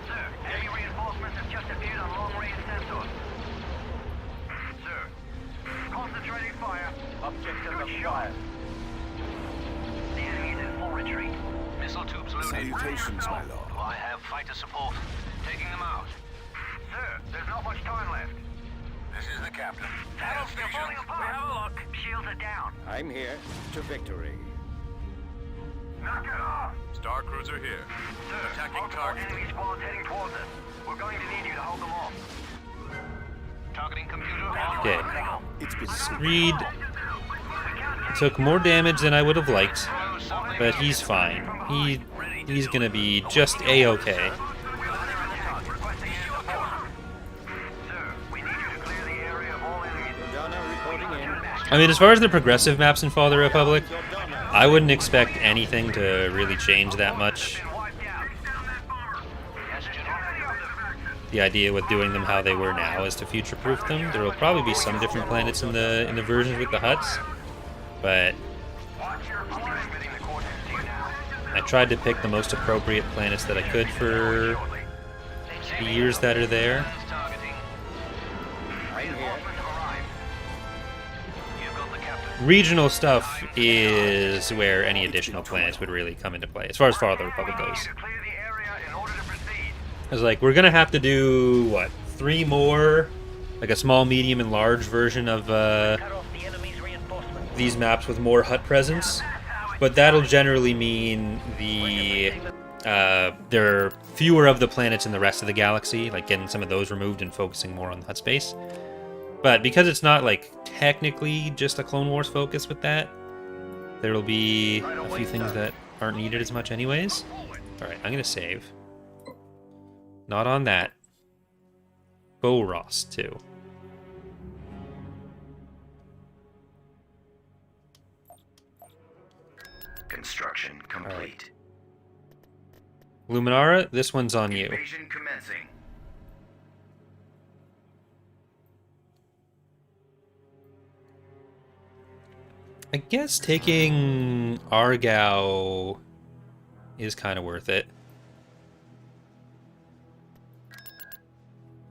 Sir, enemy reinforcements have just appeared on long-range sensors. Sir, concentrating fire. Objective acquired. The enemy is in full retreat. Missile tubes loaded. Salutations, my lord. I have fighter support. Taking them out. Sir, there's not much time left. This is the captain. Battle still falling apart. We have a look. Shields are down. I'm here to victory. Knock it off. Star cruiser here. Sir, Attacking multiple target. enemy squads heading towards us. We're going to need you to hold them off. Targeting computer. Okay. It's been Screed took more damage than I would have liked, but he's fine. He's gonna be just A-okay. Sir, we need you to clear the area of all enemies. Dodonna reporting in. I mean, as far as the progressive maps in Fall of the Republic, I wouldn't expect anything to really change that much. Wiped out. Down that bomber. Yes, General. The idea with doing them how they were now is to future-proof them. There will probably be some different planets in the versions with the huts, but Watch your fire. Transmitting the coordinates to you now. I tried to pick the most appropriate planets that I could for the years that are there. Targeting. I'm here. Arrived. You've got the captain. Regional stuff is where any additional planets would really come into play, as far as Fall of the Republic goes. To clear the area in order to proceed. I was like, we're gonna have to do, what, 3 more? Like a small, medium, and large version of Cut off the enemy's reinforcements. these maps with more hut presence but that'll generally mean there are fewer of the planets in the rest of the galaxy, like getting some of those removed and focusing more on the hut space. But because it's not like technically just a Clone Wars focus with that, there'll be a few things that aren't needed as much anyways. Alright, I'm gonna save. Not on that. Foerost too. Construction complete. Luminara, this one's on you. Invasion commencing. I guess taking Argao is kind of worth it.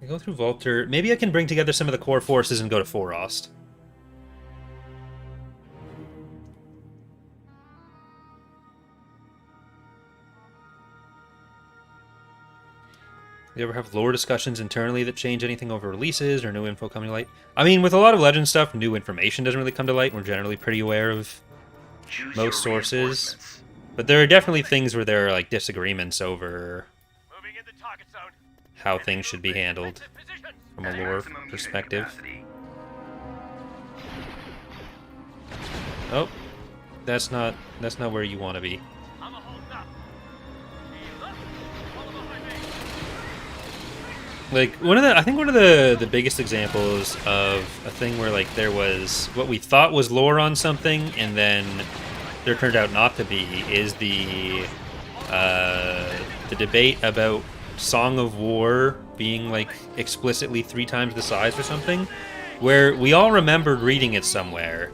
I go through Volter. Maybe I can bring together some of the core forces and go to Forost. You ever have lore discussions internally that change anything over releases or new info coming to light? I mean, with a lot of Legend stuff, new information doesn't really come to light. We're generally pretty aware of most sources. But there are definitely things where there are like disagreements over how things should be handled from a lore perspective. Oh, that's not where you want to be. Like I think one of the biggest examples of a thing where like there was what we thought was lore on something and then there turned out not to be is the debate about Song of War being like explicitly 3 times the size or something, where we all remembered reading it somewhere,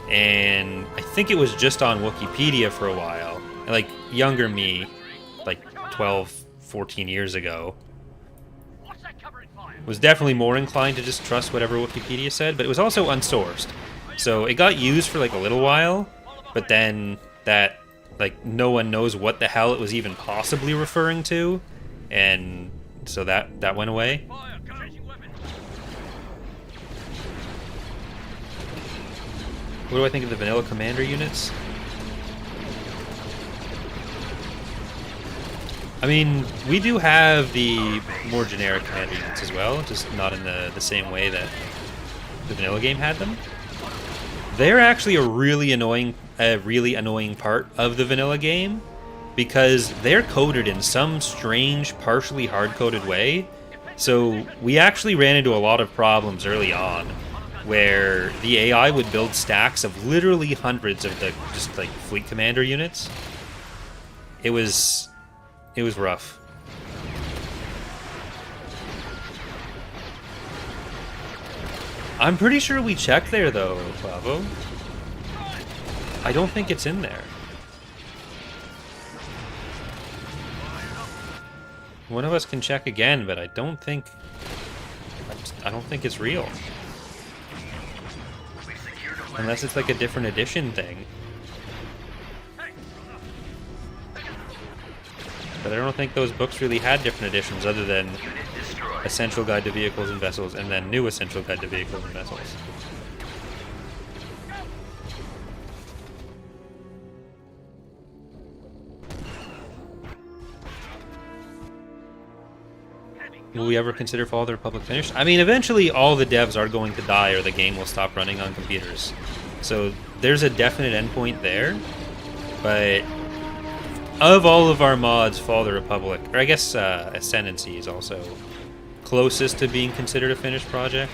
and I think it was just on Wikipedia for a while. And, like younger me, like 12, 14 years ago, was definitely more inclined to just trust whatever Wikipedia said, but it was also unsourced. So it got used for like a little while, but then that, like, no one knows what the hell it was even possibly referring to, and so that went away. What do I think of the vanilla commander units? I mean, we do have the more generic commander units as well, just not in the same way that the vanilla game had them. They're actually a really annoying part of the vanilla game, because they're coded in some strange, partially hard-coded way. So we actually ran into a lot of problems early on, where the AI would build stacks of literally hundreds of the just like fleet commander units. It was rough. I'm pretty sure we checked there though, Clavo. I don't think it's in there. One of us can check again, but I don't think it's real. Unless it's like a different edition thing. But I don't think those books really had different editions other than Essential Guide to Vehicles and Vessels and then New Essential Guide to Vehicles and Vessels. Will we ever consider Fall of the Republic finished? I mean, eventually all the devs are going to die or the game will stop running on computers. So there's a definite endpoint there, but of all of our mods, Fall of the Republic, or I guess Ascendancy is also closest to being considered a finished project.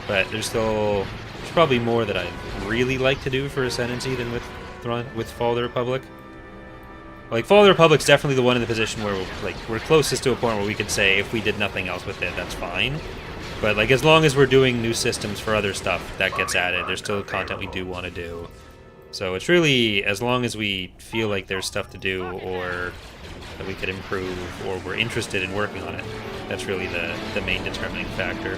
But there's probably more that I'd really like to do for Ascendancy than with Fall of the Republic. Like, Fall of the Republic's definitely the one in the position where we're closest to a point where we could say if we did nothing else with it, that's fine. But like, as long as we're doing new systems for other stuff, that gets added. There's still content we do want to do. So it's really, as long as we feel like there's stuff to do or that we could improve or we're interested in working on it, that's really the main determining factor.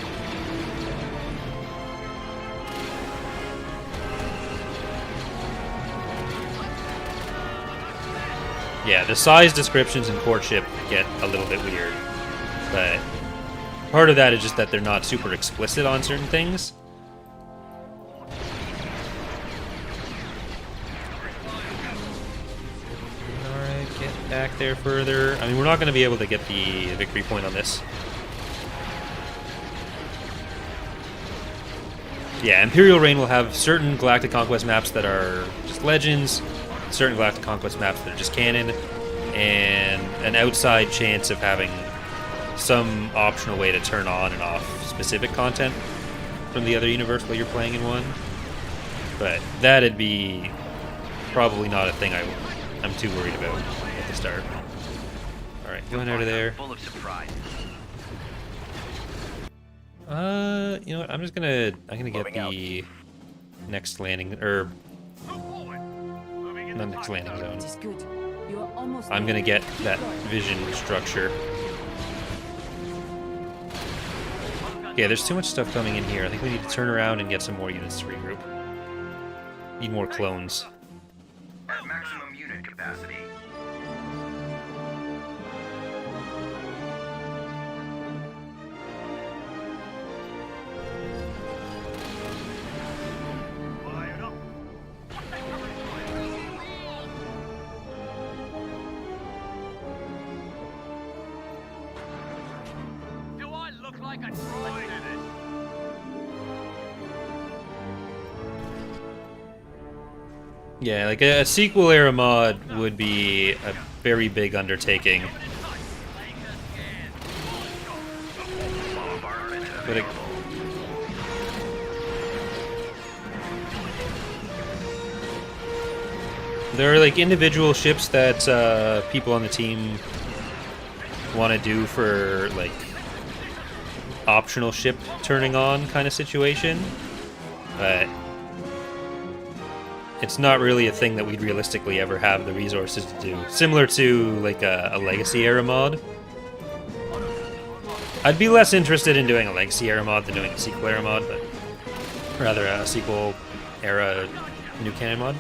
Yeah, the size descriptions in courtship get a little bit weird, but part of that is just that they're not super explicit on certain things. back there further. I mean, we're not going to be able to get the victory point on this. Yeah, Imperial Reign will have certain Galactic Conquest maps that are just legends, certain Galactic Conquest maps that are just canon, and an outside chance of having some optional way to turn on and off specific content from the other universe while you're playing in one. But that'd be probably not a thing I'm too worried about at the start. Alright, going out of there. Full of surprises. You know what? I'm gonna get the next landing, or not next landing zone. It is good. You are almost I'm gonna get that vision structure. Yeah, there's too much stuff coming in here. I think we need to turn around and get some more units to regroup. Need more clones. At maximum unit capacity. Do I look like a droid? Yeah, like a sequel era mod would be a very big undertaking. But it, there are like individual ships that people on the team want to do for like optional ship turning on kind of situation, but it's not really a thing that we'd realistically ever have the resources to do. Similar to like a Legacy era mod. I'd be less interested in doing a Legacy era mod than doing a sequel era mod, but rather a sequel era new canon mod.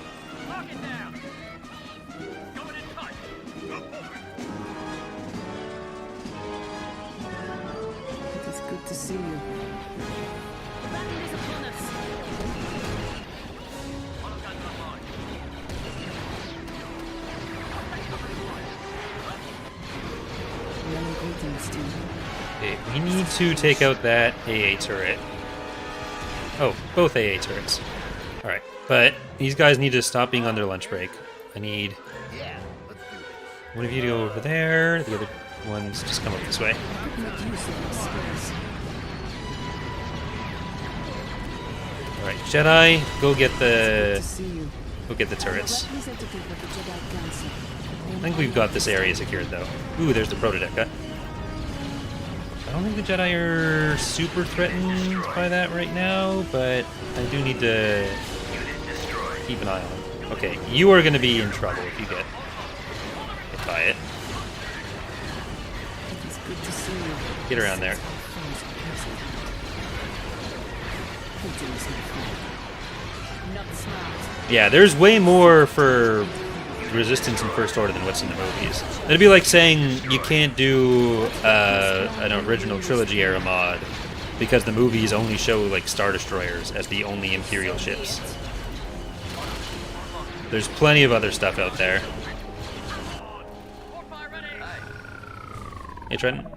It is good to see you. Okay, we need to take out that AA turret. Oh, both AA turrets. Alright, but these guys need to stop being on their lunch break. I need one of you to go over there, the other ones just come up this way. Alright, Jedi, go get the turrets. I think we've got this area secured though. Ooh, there's the Protodeca. I don't think the Jedi are super threatened by that right now, but I do need to keep an eye on them. Okay, you are going to be in trouble if you get hit by it. Get around there. Yeah, there's way more for Resistance in First Order than what's in the movies. It'd be like saying you can't do an original trilogy era mod because the movies only show like Star Destroyers as the only Imperial ships. There's plenty of other stuff out there. Hey, Trenton. An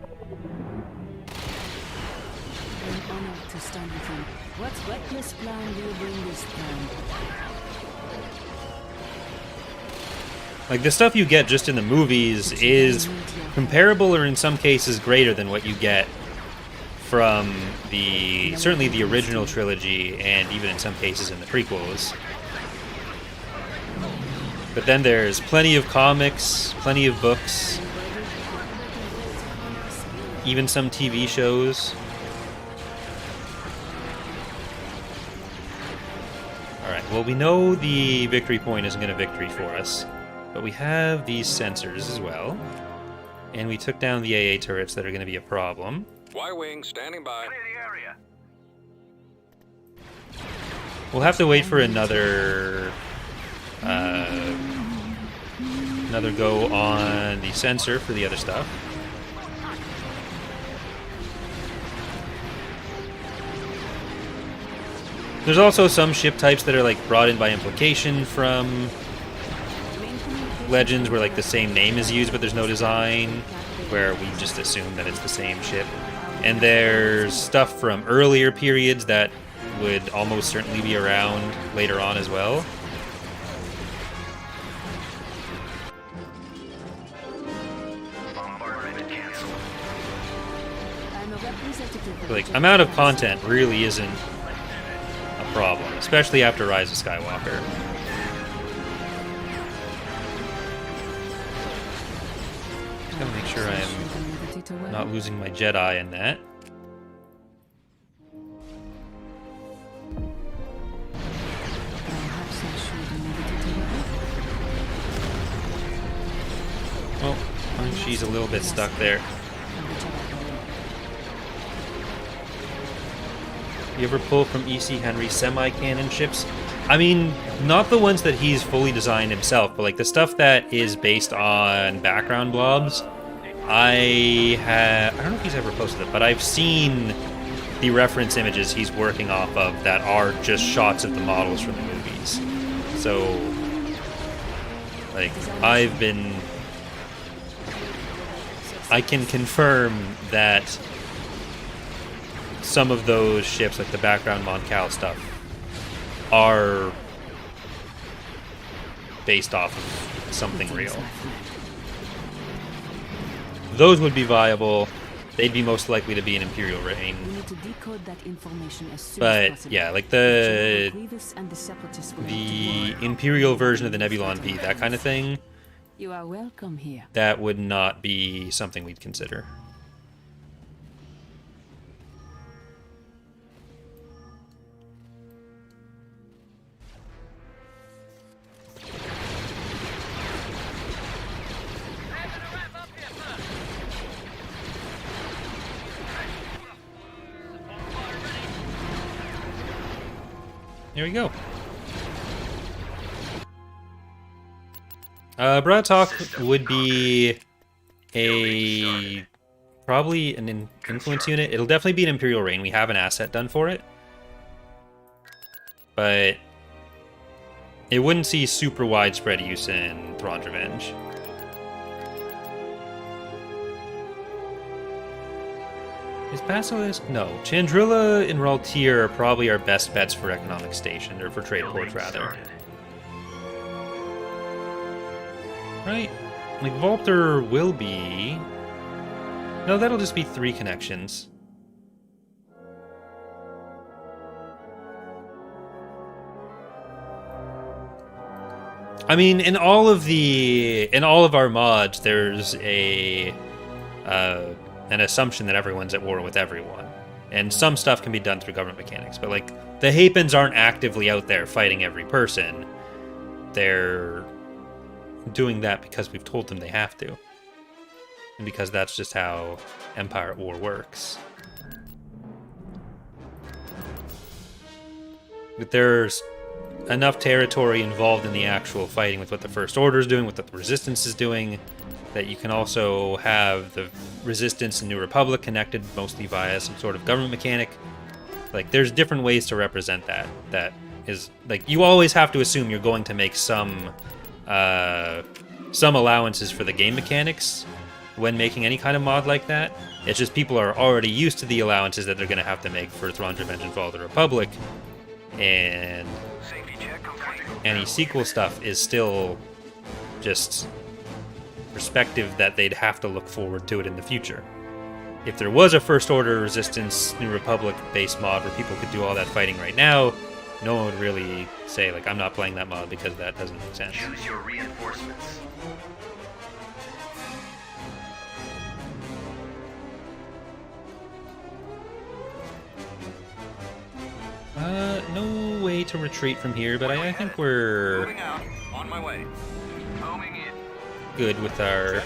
honor to stand with you. What reckless plan do you bring this time? Like, the stuff you get just in the movies is comparable or in some cases greater than what you get from certainly the original trilogy and even in some cases in the prequels. But then there's plenty of comics, plenty of books, even some TV shows. Alright, well, we know the victory point isn't going to victory for us. But we have these sensors as well. And we took down the AA turrets that are going to be a problem. Y-Wing standing by. Clear the area. We'll have to wait for another go on the sensor for the other stuff. There's also some ship types that are like brought in by implication from Legends where like the same name is used but there's no design, where we just assume that it's the same ship. And there's stuff from earlier periods that would almost certainly be around later on as well. Like, amount of content really isn't a problem, especially after Rise of Skywalker. Just gotta make sure I'm not losing my Jedi in that. Well, she's a little bit stuck there. You ever pull from E.C. Henry's semi-canon ships? I mean, not the ones that he's fully designed himself, but like the stuff that is based on background blobs. I don't know if he's ever posted it, but I've seen the reference images he's working off of that are just shots of the models from the movies. So, like, I can confirm that some of those ships, like the background Mon Cal stuff, are based off of something real. Those would be viable. They'd be most likely to be an Imperial reign. But yeah, like the Imperial version of the Nebulon V, that kind of thing, You are welcome here. that would not be something we'd consider. Here we go. Broad Talk would be probably an influence unit. It'll definitely be an Imperial Reign. We have an asset done for it. But it wouldn't see super widespread use in Thrawn's Revenge. Is Basilisk? No. Chandrilla and Raltier are probably our best bets for economic station, or for trade ports, rather. Right. Like, Volter will be... No, that'll just be 3 connections. I mean, in all of our mods, there's an assumption that everyone's at war with everyone. And some stuff can be done through government mechanics, but like, the Hapens aren't actively out there fighting every person. They're doing that because we've told them they have to. And because that's just how Empire at War works. But there's enough territory involved in the actual fighting with what the First Order is doing, what the Resistance is doing, that you can also have the Resistance and New Republic connected mostly via some sort of government mechanic. Like, there's different ways to represent that. That is, like, you always have to assume you're going to make some allowances for the game mechanics when making any kind of mod like that. It's just people are already used to the allowances that they're going to have to make for Thrawn's Revenge and Fall of the Republic, and any sequel stuff is still just perspective that they'd have to look forward to it in the future. If there was a First Order, Resistance, New Republic based mod where people could do all that fighting right now, no one would really say, like, I'm not playing that mod because that doesn't make sense. Choose your reinforcements. No way to retreat from here, but I think we're Moving out. On my way. Homing in. good with our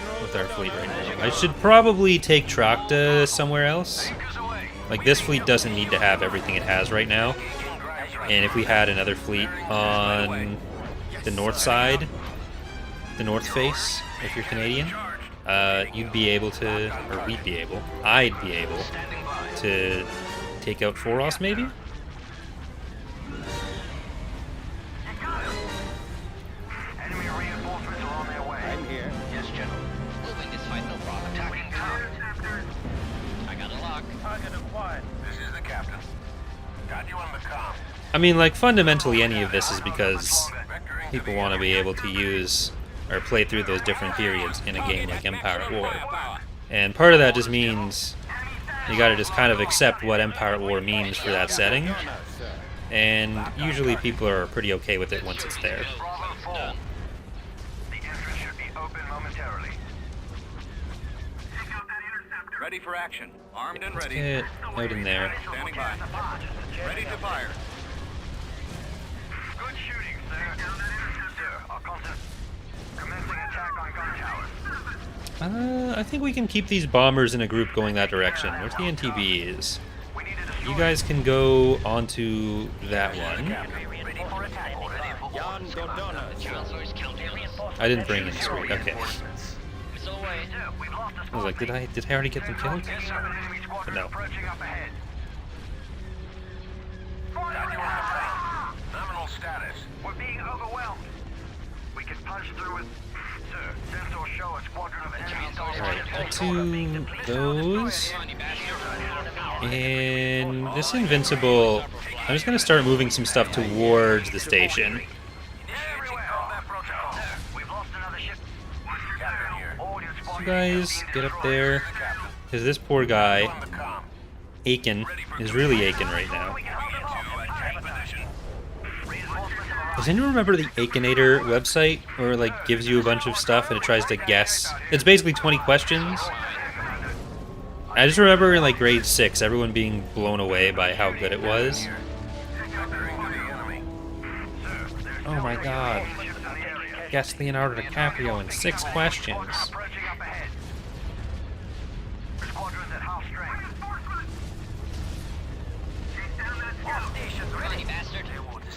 fleet right now. I should probably take Trakta somewhere else. Anchors away. Like, this fleet doesn't need to have everything it has right now. And if we had another fleet on the north side, the north face, if you're Canadian, you'd be able to, or we'd be able, I'd be able to take out Forost, maybe? Enemy reinforcements are on their way. This is the captain. Got you on the comm. I mean, like, fundamentally any of this is because people want to be able to use or play through those different periods in a game like Empire at War. And part of that just means you gotta just kind of accept what Empire at War means for that setting. And usually people are pretty okay with it once it's there. Bravo 4. The entrance should be open momentarily. Ready for action. Armed and Let's ready. get out in there. Standing by. Ready to fire. Good shooting, sir. Sir, I'll commencing attack on gun towers. I think we can keep these bombers in a group going that direction. Where's the NTBs? We need to destroy. You guys can go onto that one. Ready for attack. Jan Godona. I didn't bring in screen. Okay. Missile away. Sir, we've lost a I was like, did I already get them killed? enemy squadron But no. approaching up ahead. Got you on the comm. Nominal status. We're being overwhelmed. We can punch through with... Sir, sensors show a squadron of enemies Alright, to those. And this Invincible, I'm just gonna start moving some stuff towards the station. We've lost another ship. Captain here. All your You squadron guys get up there. Because this poor guy, On the comm. Aiken, is really aching right now. To attack position. Does anyone remember the Aikinator website where it like gives you a bunch of stuff and it tries to guess? It's basically 20 questions. I just remember in like grade 6 everyone being blown away by how good it was. Vectoring to the enemy. Oh my god. Guess Leonardo DiCaprio in 6 questions. approaching up ahead. Squadron's at half strength. Come on, you bastard. This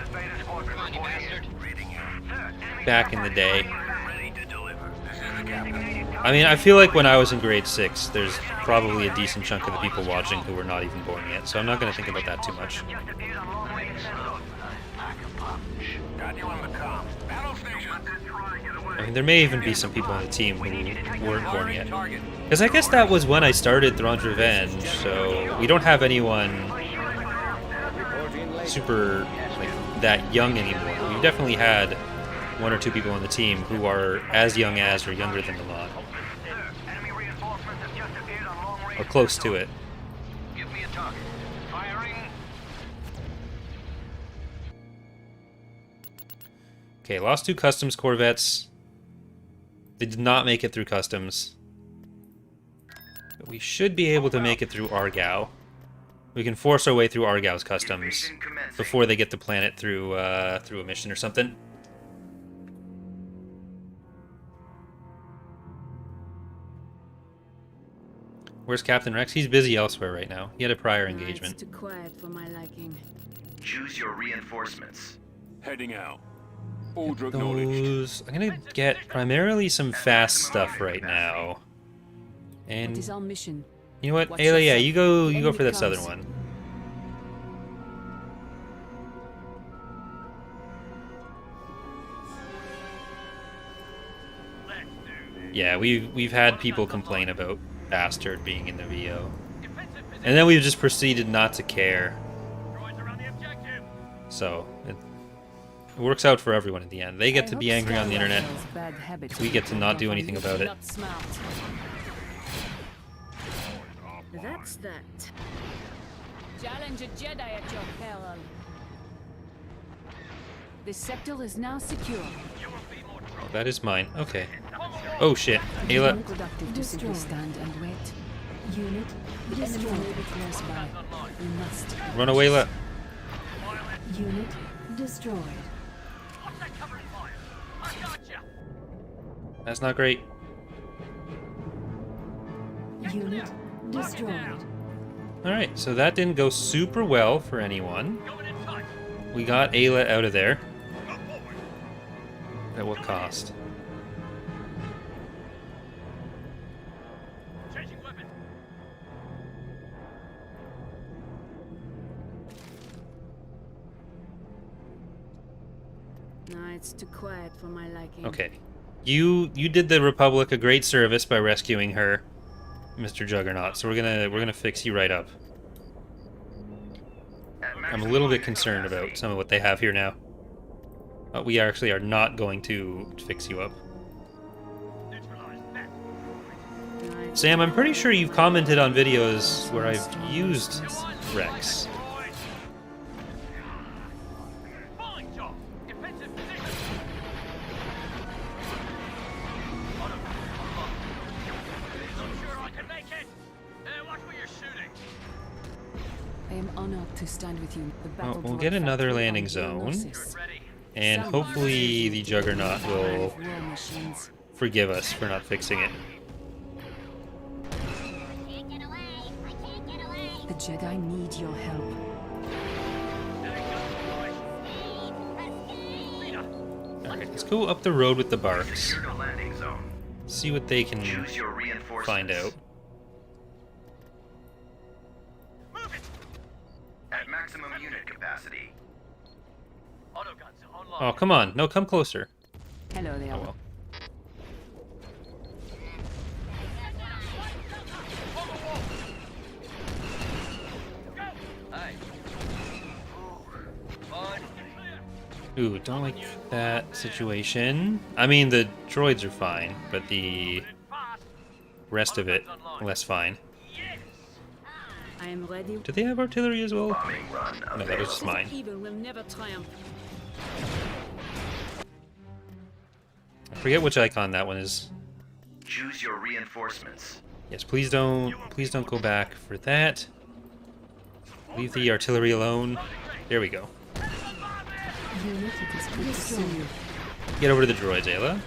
is Beta Squadron Come on, you reporting bastard. Reading you. Sir, enemy Back in the day. Ready to deliver. This is the captain. I mean, I feel like when I was in grade 6, there's probably a decent chunk of the people watching who were not even born yet, so I'm not going to think about that too much. just appeared on long-range sensors. Got you on the comm. Battle station. I mean, there may even be some people on the team who weren't born yet. Target. Because I guess that was when I started Thrawn's Revenge, so we don't have anyone super, like, that young anymore. We've definitely had 1 or 2 people on the team who are as young as or younger than the mod, Enemy reinforcements have just appeared on long-range or close to it. Give me a target. Firing. Okay, lost 2 customs corvettes. They did not make it through customs. But we should be able to make it through Argao. We can force our way through Argao's customs before they get the planet through through a mission or something. Where's Captain Rex? He's busy elsewhere right now. He had a prior engagement. It's too quiet for my liking. Choose your reinforcements. Heading out. Order acknowledged. Those... I'm gonna get primarily some fast stuff right now. What And is our mission? you know what, Watch Ayla, yeah, yourself. you go for that Enemy southern comes. one. Yeah, we've had people complain about Bastard being in the VO. And then we've just proceeded not to care. So, it works out for everyone in the end. They get to be angry on the internet. We get to not do anything about it. That's that. Challenge a Jedi at your peril. This sector is now secure. Oh, that is mine. Okay. Oh shit. Ayla. Productive to simply stand and wait. Unit The enemy destroyed. may be close by. We must. Run away, Ayla. Unit destroyed. That's not great. Unit destroyed. Alright, so that didn't go super well for anyone. We got Ayla out of there. At what cost? No, it's too quiet for my liking. Okay. You did the Republic a great service by rescuing her. Mr. Juggernaut, so we're gonna fix you right up. I'm a little bit concerned about some of what they have here now. We actually are not going to fix you up. Sam, I'm pretty sure you've commented on videos where I've used Rex. I am honored to stand with you. The Well, battle we'll get another landing zone, and hopefully the Juggernaut will forgive us for not fixing it. The Jedi need your help. Alright, let's go up the road with the Barks. Secure the landing zone. See what they can Choose your reinforcements. find out. Move it! At maximum unit capacity. Autoguns online. Oh, come on. No, come closer. Hello there. Oh, well. Ooh, don't like that situation. I mean, the droids are fine, but the rest of it, less fine. I am ready. Do they have artillery as well? Bombing run No, that was just mine. Evil will never triumph. I forget which icon that one is. Choose your reinforcements. Yes, please don't go back for that. Leave the artillery alone. There we go. Unit destroyed. Get over to the droids, Ayla.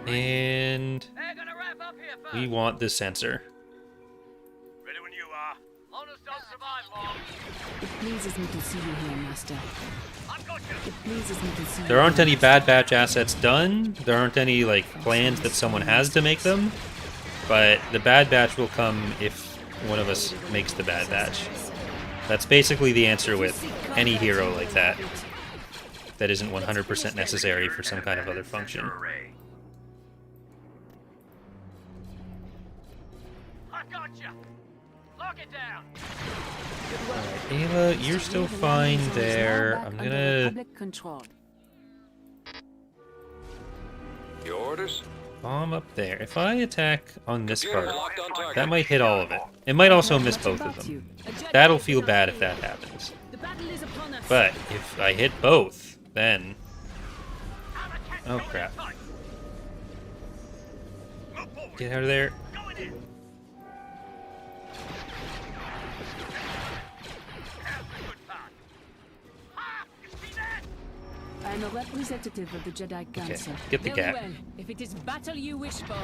And we want the sensor. Ready when you are. Honors don't survive long. It pleases me to see you here, Master. It pleases me to see There you aren't here, any Master. Bad Batch assets done. There aren't any like plans that someone has to make them. But the Bad Batch will come if one of us makes the Bad Batch. That's basically the answer with any hero like that. That isn't 100% necessary for some kind of other function. Array. I got you. Lock it down. Ayla, you're still fine there. I'm gonna Public control. Your orders? bomb up there. If I attack on this Computer part, locked on target. that might hit all of it. It might also miss both of them. That'll feel bad if that happens. The battle is upon us. But if I hit both, then... Oh crap. Get out of there. I am a representative of the Jedi Council. get the Very gap. well. If it is battle you wish for,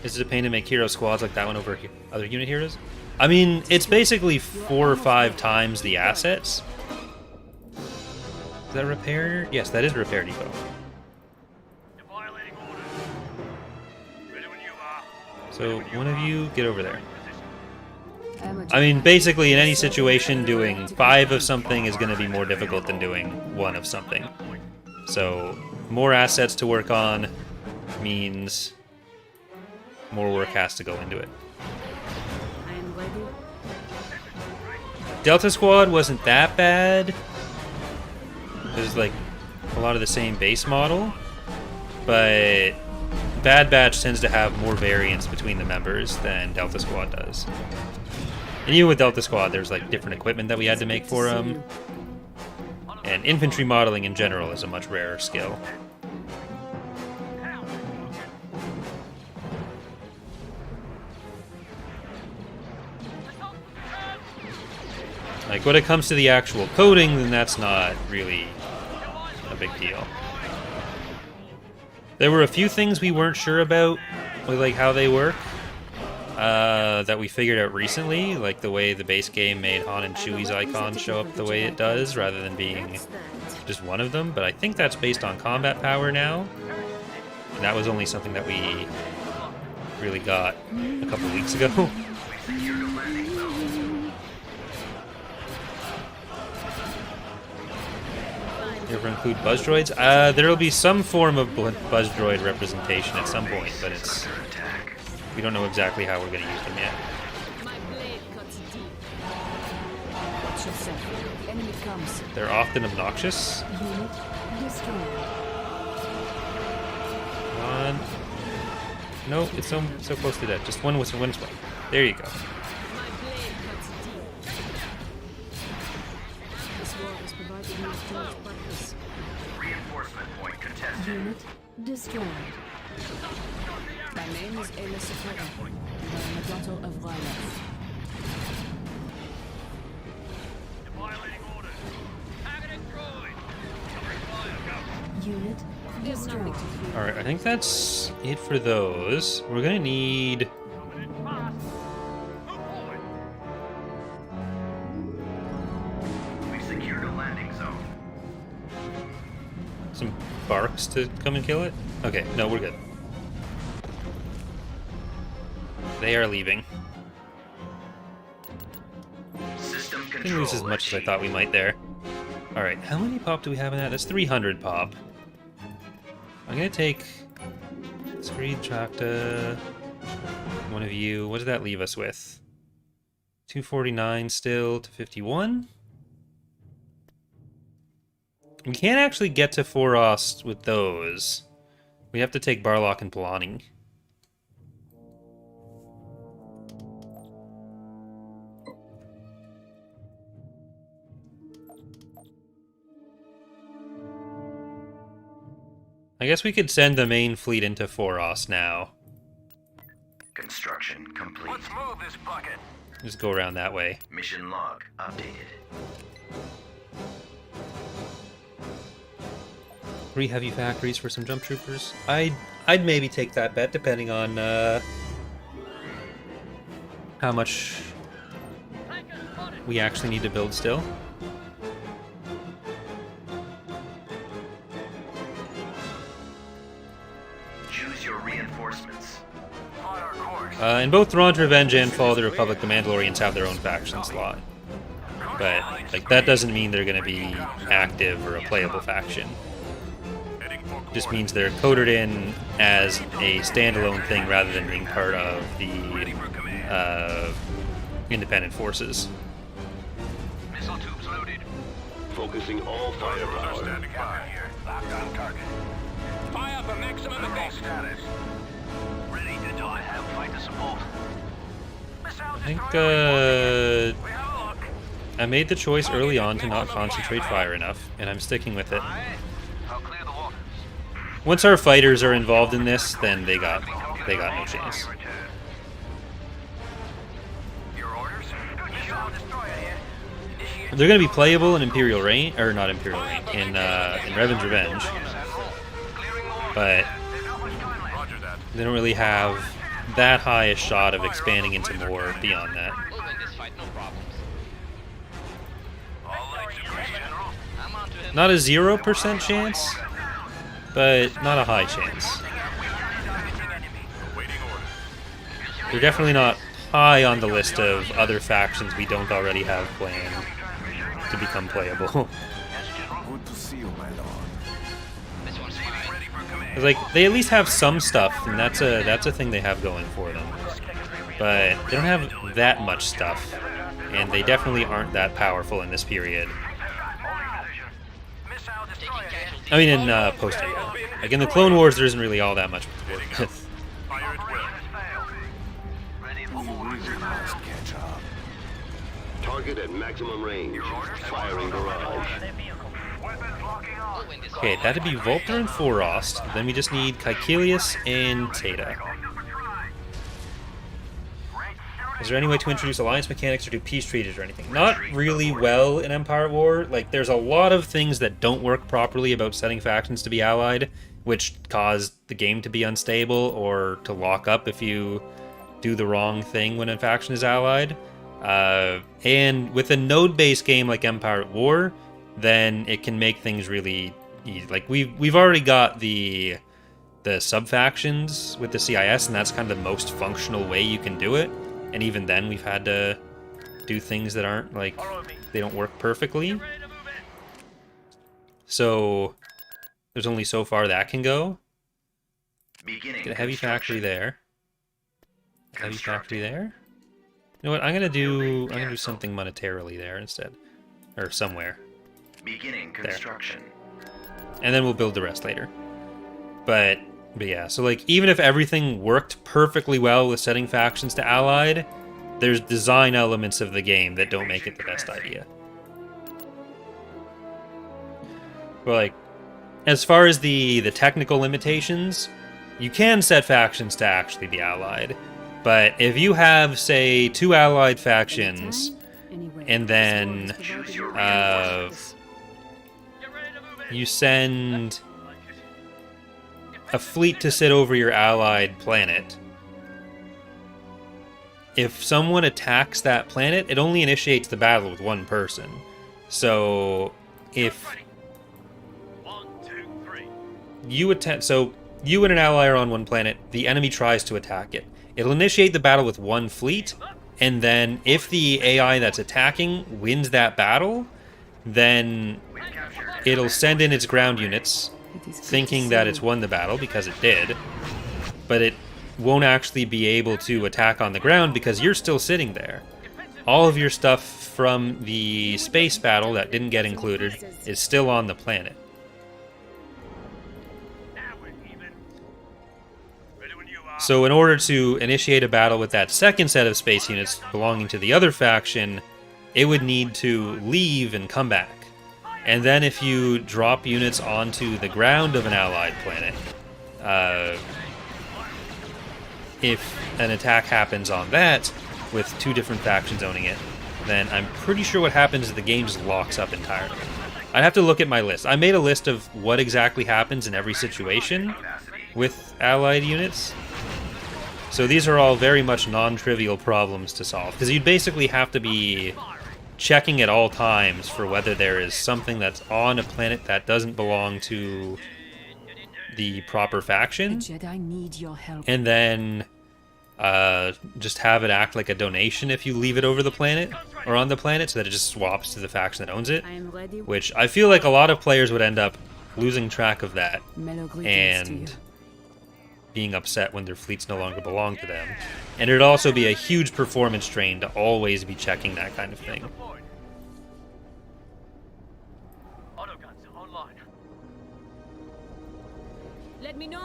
Is it a pain to make hero squads like that one over other unit heroes? I mean, it's basically 4 or 5 times the assets. Is that repair? Yes, that is repair depot. You're violating orders. Ready when you are. So one of you get over there. I am a I mean, Jedi. basically in any situation, doing 5 of something is going to be more difficult than doing 1 of something. So more assets to work on means more work has to go into it. I am ready. Delta Squad wasn't that bad. It was like a lot of the same base model, but Bad Batch tends to have more variance between the members than Delta Squad does. And even with Delta Squad, there's like different equipment that we had to make for them, and infantry modeling in general is a much rarer skill. Like when it comes to the actual coding, then that's not really a big deal. There were a few things we weren't sure about, with like how they work, that we figured out recently, like the way the base game made Han and Chewie's icons show up the way it does, rather than being just one of them. But I think that's based on combat power now. And that was only something that we really got a couple weeks ago. You ever include buzz droids? There'll be some form of buzz droid representation at some point, but it's we don't know exactly how we're going to use them yet. My blade cuts deep. Watch yourself. Enemy comes. They're often obnoxious. Unit destroyed. Come on. No, it's so close to death. Just one swing. There you go. My blade cuts deep. This war has provided me with too much purpose. Reinforcement point contested. Unit destroyed. My name is Ela Sefera, and I am a daughter of Ryleth. Violating orders. Targeting droid. Covering fire. Go. Unit There's destroyed. nothing to fear. Alright, I think that's it for those. We're going to need Coming in fast. Move forward. We've secured a landing zone. some barks to come and kill it. Okay, no, we're good. They are leaving. System control. Didn't lose as much as I thought we might there. Alright, how many pop do we have in that? That's 300 pop. I'm gonna take Screed Tracta, one of you. What does that leave us with? 249 still to 51. We can't actually get to Forost with those. We have to take Barlock and Polani. I guess we could send the main fleet into Forost now. Construction complete. Let's move this bucket. Just go around that way. Mission log updated. 3 heavy factories for some jump troopers. I'd maybe take that bet depending on how much we actually need to build still. Choose your reinforcements. On our course. In both Thrawn's Revenge and Fall of the Republic, the Mandalorians have their own faction slot. But like that doesn't mean they're going to be active or a playable faction. Just means they're coded in as a standalone thing rather than being part of the independent forces. Missile tubes loaded. Focusing all firepower. Standing by here. Locked on target. Fire for maximum effect. Status. Ready to die. Have fighter support. I think I made the choice early on to not concentrate fire enough, and I'm sticking with it. I'll clear the waters. Once our fighters are involved in this, then they got no chance. Your orders? Missile destroyer here. Initiate. They're going to be playable in Imperial Reign, or not Imperial Reign, in Revan's Revenge, but Roger that. they don't really have that high a shot of expanding into more beyond that. We'll win this fight, no problems. All lights are green, General. I'm on to him. Not a 0% chance, but not a high chance. Waiting orders. They're definitely not high on the list of other factions we don't already have planned to become playable. Good to see you, my lord. This one's fine. Ready for command. It's like they at least have some stuff, and that's a thing they have going for them. But they don't have that much stuff, and they definitely aren't that powerful in this period. Missile Taking destroyer here. casualties. I mean, in post like in the Clone Wars, there isn't really all that much to work with. Fire at will. Ready for We orders. really must catch up. Target at maximum range. Firing barrage. Weapons locking on. We'll win this Okay, fight. that'd be Volter and Forost. Then we just need Caecilius and Tata. Is there any way to introduce alliance mechanics or do peace treaties or anything? Not really well in Empire at War. Like, there's a lot of things that don't work properly about setting factions to be allied, which cause the game to be unstable or to lock up if you do the wrong thing when a faction is allied. And with a node-based game like Empire at War, then it can make things really easy. Like, we've already got the sub-factions with the CIS, and that's kind of the most functional way you can do it. And even then, we've had to do things that aren't, like, they don't work perfectly. So there's only so far that can go. Beginning Get a heavy factory construction. there. Heavy factory there. You know what? I'm gonna do something monetarily there instead, or somewhere, Beginning construction. and then we'll build the rest later. But yeah, so like even if everything worked perfectly well with setting factions to allied, there's design elements of the game that don't make it the best idea. But like, as far as the technical limitations, you can set factions to actually be allied. But if you have, say, 2 allied factions, and then you send a fleet to sit over your allied planet, if someone attacks that planet, it only initiates the battle with one person. So if you you and an ally are on one planet, the enemy tries to attack it. It'll initiate the battle with one fleet, and then if the AI that's attacking wins that battle, then it'll send in its ground units, thinking that it's won the battle, because it did, but it won't actually be able to attack on the ground because you're still sitting there. All of your stuff from the space battle that didn't get included is still on the planet. So in order to initiate a battle with that second set of space units belonging to the other faction, it would need to leave and come back. And then if you drop units onto the ground of an allied planet, if an attack happens on that, with 2 different factions owning it, then I'm pretty sure what happens is the game just locks up entirely. I'd have to look at my list. I made a list of what exactly happens in every situation with allied units. So these are all very much non-trivial problems to solve, because you'd basically have to be checking at all times for whether there is something that's on a planet that doesn't belong to the proper faction, and then just have it act like a donation if you leave it over the planet, or on the planet, so that it just swaps to the faction that owns it, which I feel like a lot of players would end up losing track of that, and being upset when their fleets no longer belong to them. And it'd also be a huge performance drain to always be checking that kind of thing.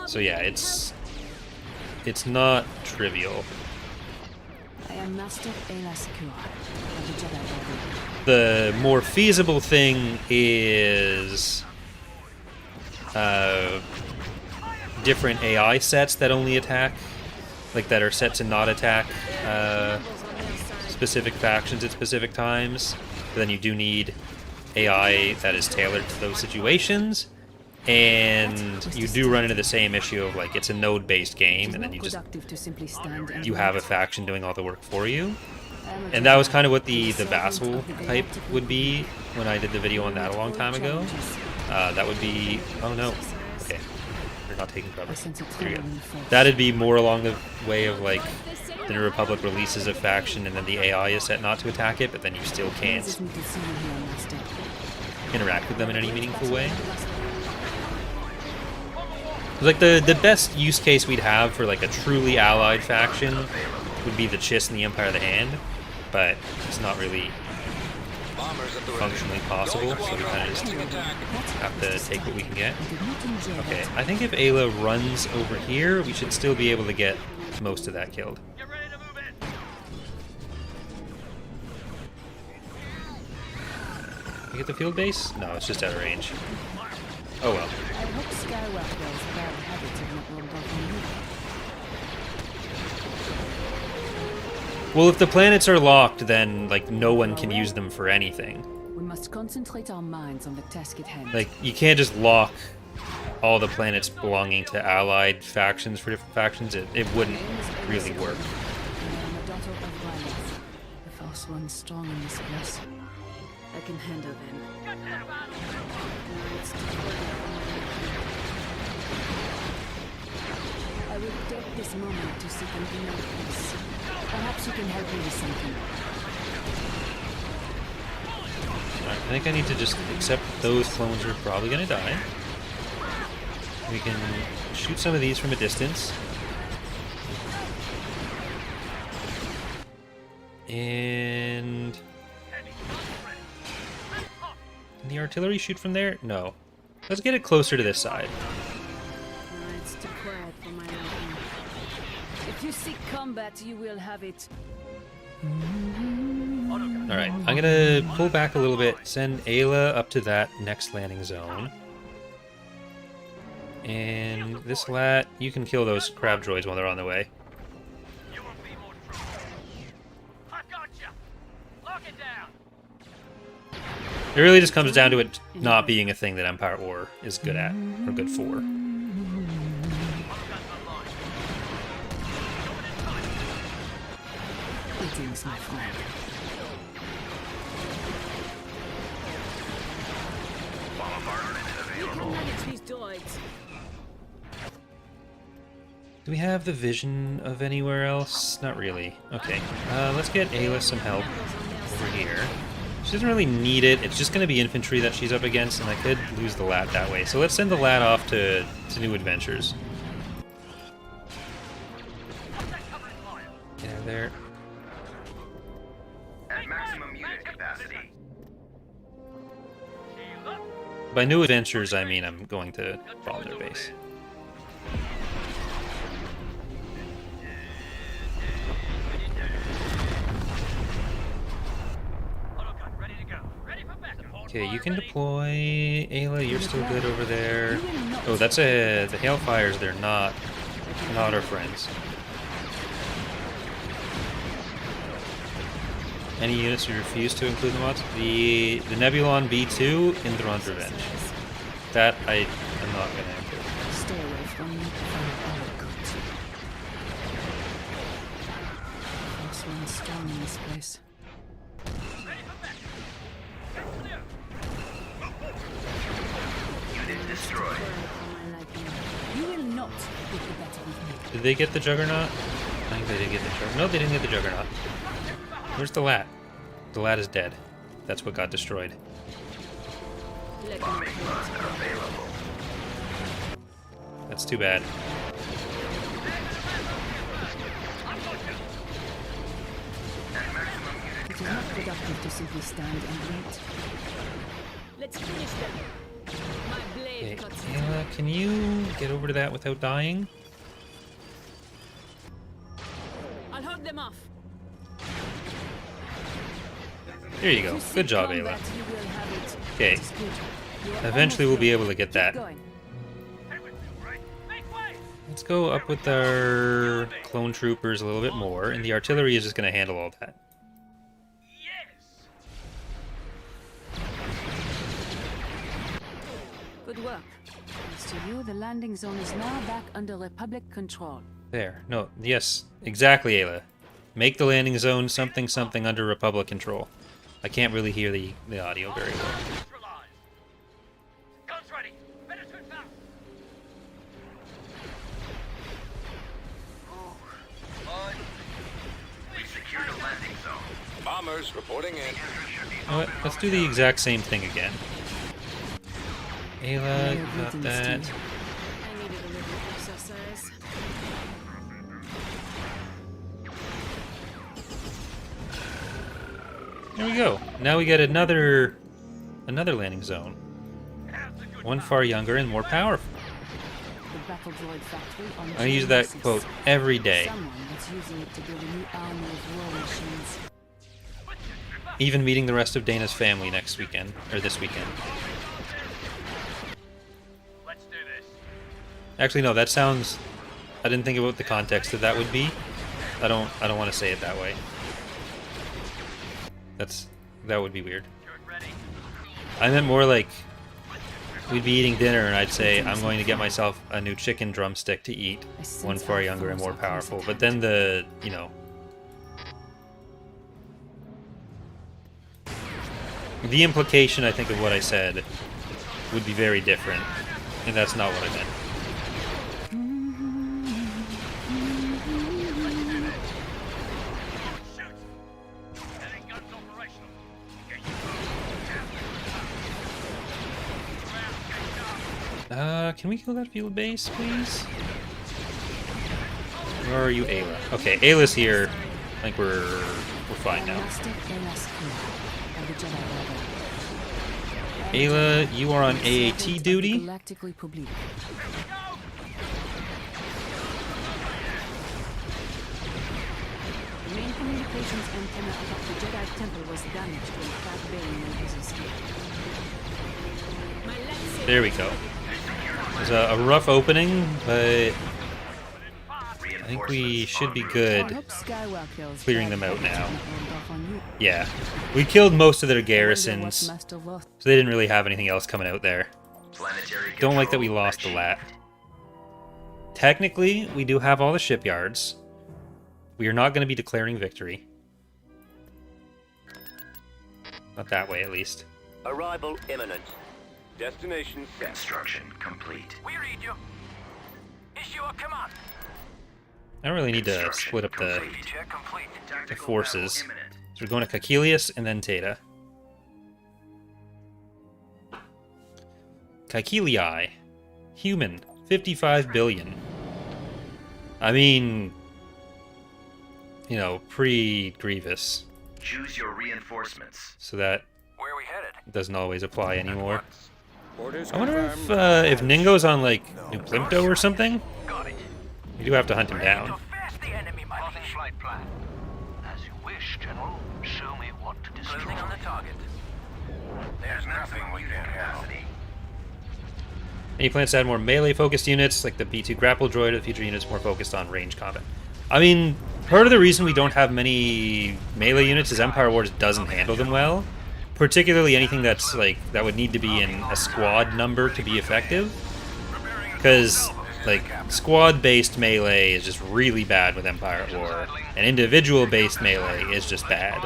So yeah, it's not trivial. I am Master Ela Secure of the Jedi Order. The more feasible thing is different AI sets that only attack, like that are set to not attack specific factions at specific times. But then you do need AI that is tailored to those situations, and you do run into the same issue of like it's a node-based game, and then you have a faction doing all the work for you. And that was kind of what the vassal type would be when I did the video on that a long time ago. That would be, oh no, okay. Not taking cover. There you go. That'd be more along the way of like the New Republic releases a faction and then the AI is set not to attack it, but then you still can't interact with them in any meaningful way. Like the best use case we'd have for like a truly allied faction would be the Chiss and the Empire of the Hand, but it's not really functionally possible, so we kind of just have to take what we can get. Okay, I think if Ayla runs over here, we should still be able to get most of that killed. You get the field base? No, it's just out of range. Oh well. Well, if the planets are locked, then like no one can use them for anything. We must concentrate our minds on the task at hand. Like you can't just lock all the planets belonging to allied factions for different factions. It wouldn't really work. I am a daughter of violence. The Force runs strong in this place. I can handle them. I will take this moment to seek an inner peace. Perhaps you can help me with something. I think I need to just accept those clones are probably gonna die. We can shoot some of these from a distance. And... Can the artillery shoot from there? No. Let's get it closer to this side. It's too quiet for my liking. If you seek combat, you will have it. Alright, I'm gonna pull back a little bit, send Ayla up to that next landing zone. And this lat, you can kill those crab droids while they're on the way. You won't be more trouble. I got you. Lock it down. It really just comes down to it not being a thing that Empire War is good at, or good for. Greetings, my friend. You can manage these droids. Do we have the vision of anywhere else? Not really. Okay, let's get Ayla some help over here. She doesn't really need it. It's just going to be infantry that she's up against, and I could lose the lat that way. So let's send the lat off to new adventures. Yeah, there. At maximum unit capacity. By new adventures, I mean I'm going to bomb their base. Okay, you can deploy. Ayla, you're still good over there. Oh, that's the Hailfires. They're not our friends. Any units you refuse to include the mods? The Nebulon B2 in Thrawn's Revenge. That I'm not gonna include. Stay away from me for all good. This one's strong in this place. Unit destroyed. You will not get the better of me. Did they get the Juggernaut? I think they did get the Juggernaut. No, they didn't get the Juggernaut. Where's the lat? The lat is dead. That's what got destroyed. Bombing mods are available. That's too bad. It is not productive to simply stand and wait. Let's finish them. My blade Okay, cuts Ayla, can you get over to that without dying? I'll hold them off. There you go. If you Good seek job, combat, Ayla. you will have it. Okay. It is good. You are Eventually almost we'll be there. able to get Keep that. going. Let's go up with our clone troopers a little bit more, and the artillery is just going to handle all that. Good work. Thanks to you, the landing zone is now back under Republic control. There. No, yes, exactly, Ayla. Make the landing zone something something under Republic control. I can't really hear the audio very well. Guns ready. Better to south. We secured a landing zone. Bombers reporting in. You know what? Let's do the exact same thing again. Ayla, you got that. I needed a little exercise. There we go. Now we get another landing zone. One far younger and more powerful. The battle droid factory on I use that Anaxis. quote every day. Someone is using it to build a new army of war machines. Even meeting the rest of Dana's family next weekend, or this weekend. Let's do this. Actually, no, that sounds... I didn't think about the context that would be. I don't want to say it that way. That would be weird. I meant more like we'd be eating dinner and I'd say I'm going to get myself a new chicken drumstick to eat, one far younger and more powerful. But then the implication I think of what I said would be very different, and that's not what I meant. Can we kill that field base, please? Where are you, Ayla? Okay, Ayla's here. I think we're fine now. Ayla, you are on AAT duty. The main communications antenna above the Jedi Temple was damaged when Fat Bane made his escape. There we go. It was a rough opening, but I think we should be good clearing them out now. Yeah. We killed most of their garrisons, so they didn't really have anything else coming out there. Don't like that we lost the lat. Technically, we do have all the shipyards. We are not going to be declaring victory. Not that way, at least. Arrival imminent. Destination set. Construction complete. We read you. Issue a command. I don't really need to split up the Check complete. forces. So we're going to Caecilius and then Tata. Caecilii. Human. 55 billion. I mean, you know, pre-Grievous. Choose your reinforcements. So that Where are we headed? doesn't always apply anymore. Orders I wonder confirmed. if Ningo's on, like, New Plimto or something? Got it. We do have to hunt him down. Fast the enemy, my liege. Flight plan. As you wish, General. Show me what to destroy. Closing on the target. There's nothing we can't handle. Any plans to add more melee-focused units, like the B2 grapple droid, or the future units more focused on range combat? I mean, part of the reason we don't have many melee units is Empire Wars doesn't handle them well. Particularly anything that's, like, that would need to be in a squad number to be effective. Because, like, squad-based melee is just really bad with Empire at War, and individual-based melee is just bad.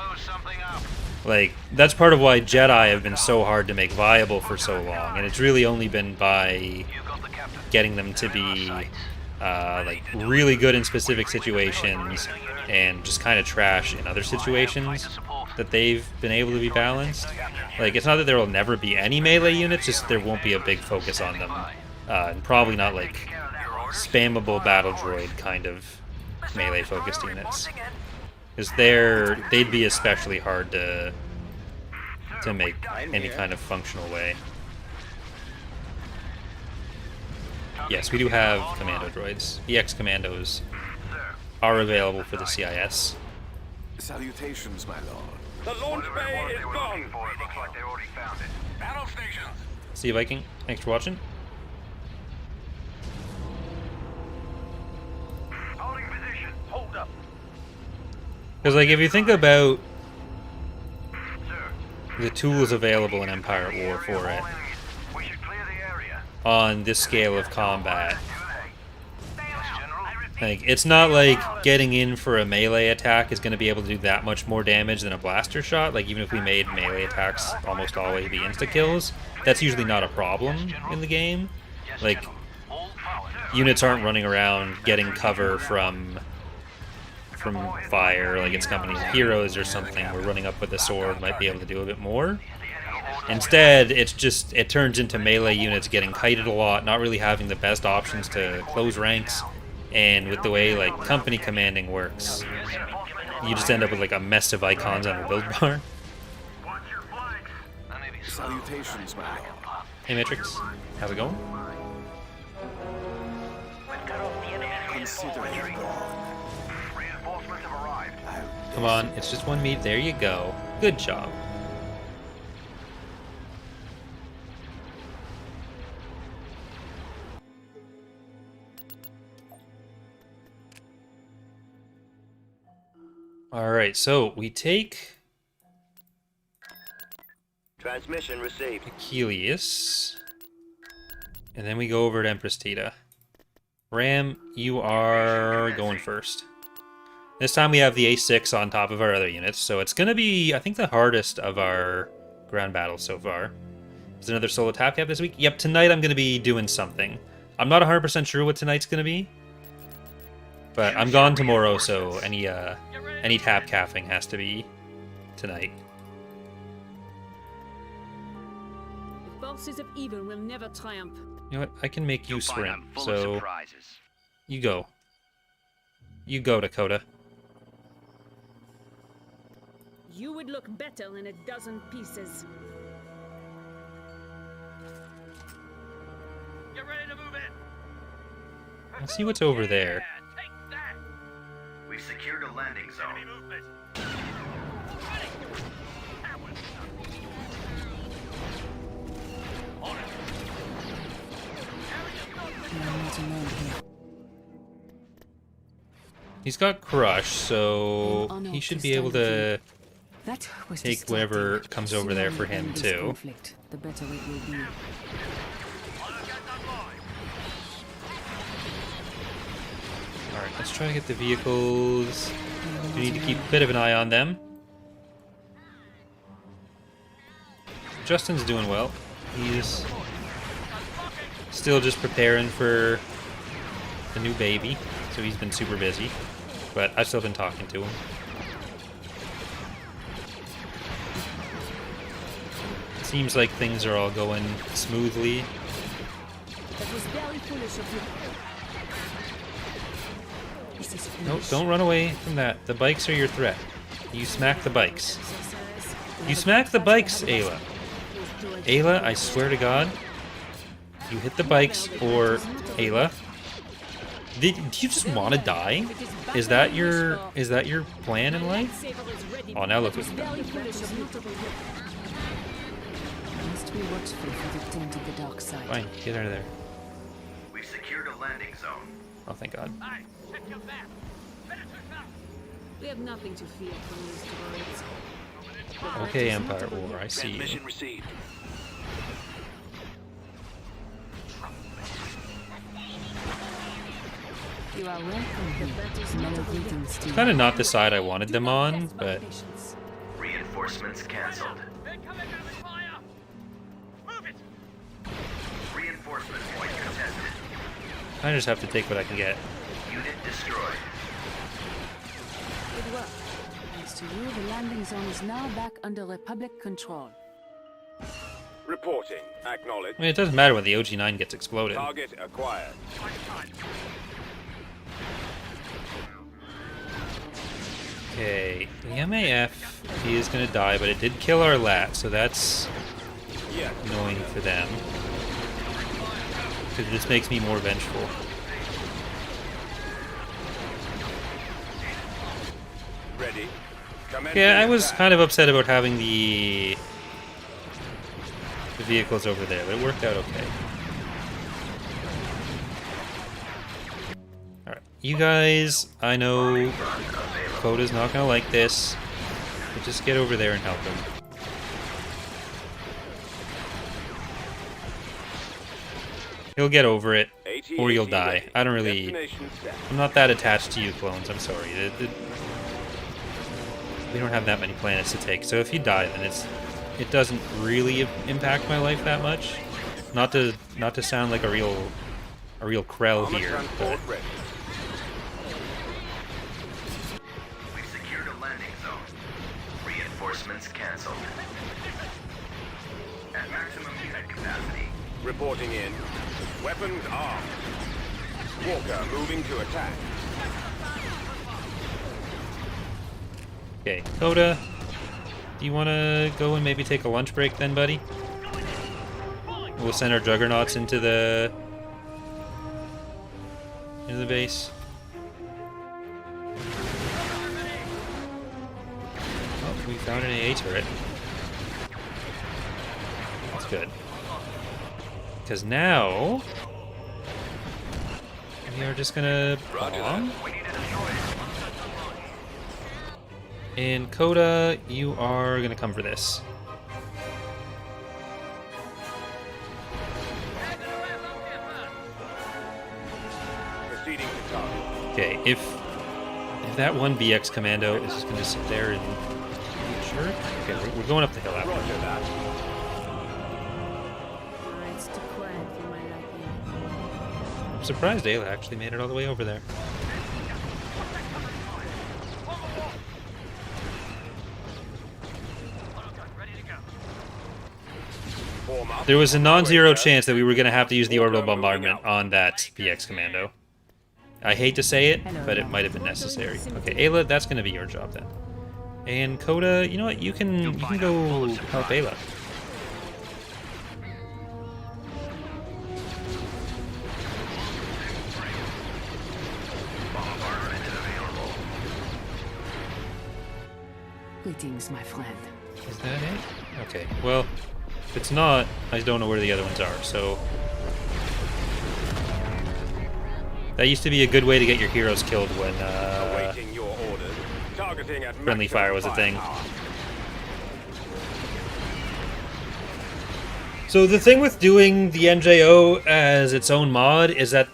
Like, that's part of why Jedi have been so hard to make viable for so long, and it's really only been by getting them to be, like, really good in specific situations, and just kind of trash in other situations, that they've been able to be balanced. Like, it's not that there will never be any melee units, just there won't be a big focus on them. And probably not, like, spammable battle droid kind of melee-focused units. Because they'd be especially hard to make any kind of functional way. Yes, we do have commando droids. EX commandos are available for the CIS. Salutations, my lord. The launch bay is gone. Looks like they already found it. Battle stations. See you, Viking. Thanks for watching. Holding position. Hold up. Because, like, if you think about Sir. the tools available in Empire at War for it, We should clear the area. on this scale of combat, like, it's not like getting in for a melee attack is going to be able to do that much more damage than a blaster shot. Like, even if we made melee attacks almost always be insta-kills, that's usually not a problem in the game. Like, units aren't running around getting cover from fire, like it's companies of heroes or something. We're running up with a sword, might be able to do a bit more. Instead, it turns into melee units getting kited a lot, not really having the best options to close ranks, and with the way, like, company commanding works, you just end up with, like, a mess of icons on the build bar. Salutations, my lord. Hey Matrix, how's it going? Consider it gone. Reinforcements have arrived. Come on, it's just one meat, there you go. Good job. Alright, so we take Transmission received. Achilles, and then we go over to Empress Tita. Ram, you are going first. This time we have the A6 on top of our other units, so it's going to be, I think, the hardest of our ground battles so far. Is there another solo tap cap this week? Yep, tonight I'm going to be doing something. I'm not 100% sure what tonight's going to be, but I'm gone tomorrow, so any tap capping has to be tonight. The forces of evil will never triumph. You know what? I can make you You'll find I'm swim. full of So surprises. you go. You go, Dakota. You would look better in a dozen pieces. Get ready to move in. Let's see what's over there. Yeah, take that. We've secured a landing zone. Enemy movement. He's got Crush, so he should be able to That was take whatever comes over there for him too. Conflict, the better it will be. Alright, let's try to get the vehicles. We need to keep a bit of an eye on them. Justin's doing well. He's still just preparing for the new baby, so he's been super busy. But I've still been talking to him. Seems like things are all going smoothly. That was very foolish of you. This is No, foolish. don't run away from that. The bikes are your threat. You smack the bikes. You smack the bikes, Ayla. Ayla, I swear to God, you hit the bikes, or Ayla. Do you just want to die? Is that your plan in life? Oh, now look what you've done. Must be watchful for the taint of the dark side. Fine, get out of there. We've secured a landing zone. Oh, thank God. Hey, check your map. Better to south. We have nothing to fear from these droids. Okay, Empire War, I see you. Transmission received. You are welcome. Many greetings to you. Kind of not the side I wanted them on, but Reinforcements cancelled. Incoming rapid fire. Move it. Reinforcement point contested. I just have to take what I can get. Unit destroyed. Good work. Thanks to you, the landing zone is now back under Republic control. Reporting. Acknowledged. I mean, it doesn't matter when the OG9 gets exploded. Target acquired. Okay, the MAF is gonna die, but it did kill our lat, so that's Yes. annoying for them. Because this makes me more vengeful. Ready. Yeah, I was kind of upset about having the vehicles over there, but it worked out okay. Alright, you guys, I know Coda's not gonna like this, but just get over there and help him. He'll get over it, or you'll die. I don't really... I'm not that attached to you, clones, I'm sorry. We don't have that many planets to take, so if you die, then it doesn't really impact my life that much. Not to sound like a real Krell here, but We've secured a landing zone. Reinforcements cancelled. At maximum unit capacity. Reporting in. Weapons armed. Walker moving to attack. okay, Coda, do you want to go and maybe take a lunch break then, buddy? We'll send our juggernauts into the base. Oh, we found an AA turret. That's good. Because now we are just gonna bomb. And Coda, you are gonna come for this. Proceeding to target. Okay, if that one BX commando is just gonna sit there and sure. Okay, we're going up the hill after. Roger that. It's too quiet for my liking. I'm surprised Ayla actually made it all the way over there. Form up. There was a non-zero chance that we were going to have to use the orbital bombardment on that PX commando. I hate to say it, but it might have been necessary. Okay, Ayla, that's going to be your job then. And Coda, you know what? You can go help Ayla. Greetings, my friend. Is that it? Okay, well, if it's not, I don't know where the other ones are, so... That used to be a good way to get your heroes killed when Awaiting your orders. Targeting at friendly maximum fire was a thing. firepower. So the thing with doing the NJO as its own mod is that,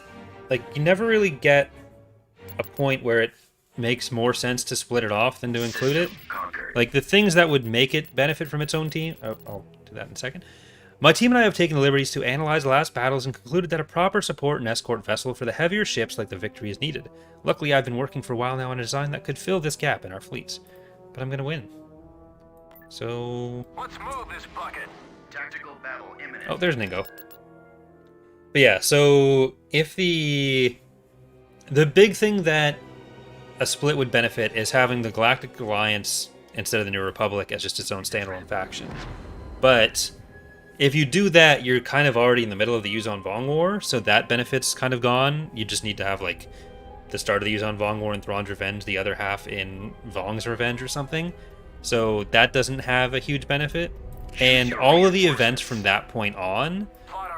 like, you never really get a point where it makes more sense to split it off than to include it. Like, the things that would make it benefit from its own team... Oh, I'll do that in a second. My team and I have taken the liberties to analyze the last battles and concluded that a proper support and escort vessel for the heavier ships like the Victory is needed. Luckily, I've been working for a while now on a design that could fill this gap in our fleets. But I'm gonna win. So... Let's move this bucket. Tactical battle imminent. Oh, there's Ningo. But yeah, so if the big thing that a split would benefit is having the Galactic Alliance instead of the New Republic as just its own standalone faction. But if you do that, you're kind of already in the middle of the Yuzon Vong War, so that benefit's kind of gone. You just need to have, like, the start of the Yuzon Vong War in Thrawn's Revenge, the other half in Vong's Revenge or something. So that doesn't have a huge benefit. And all of the events from that point on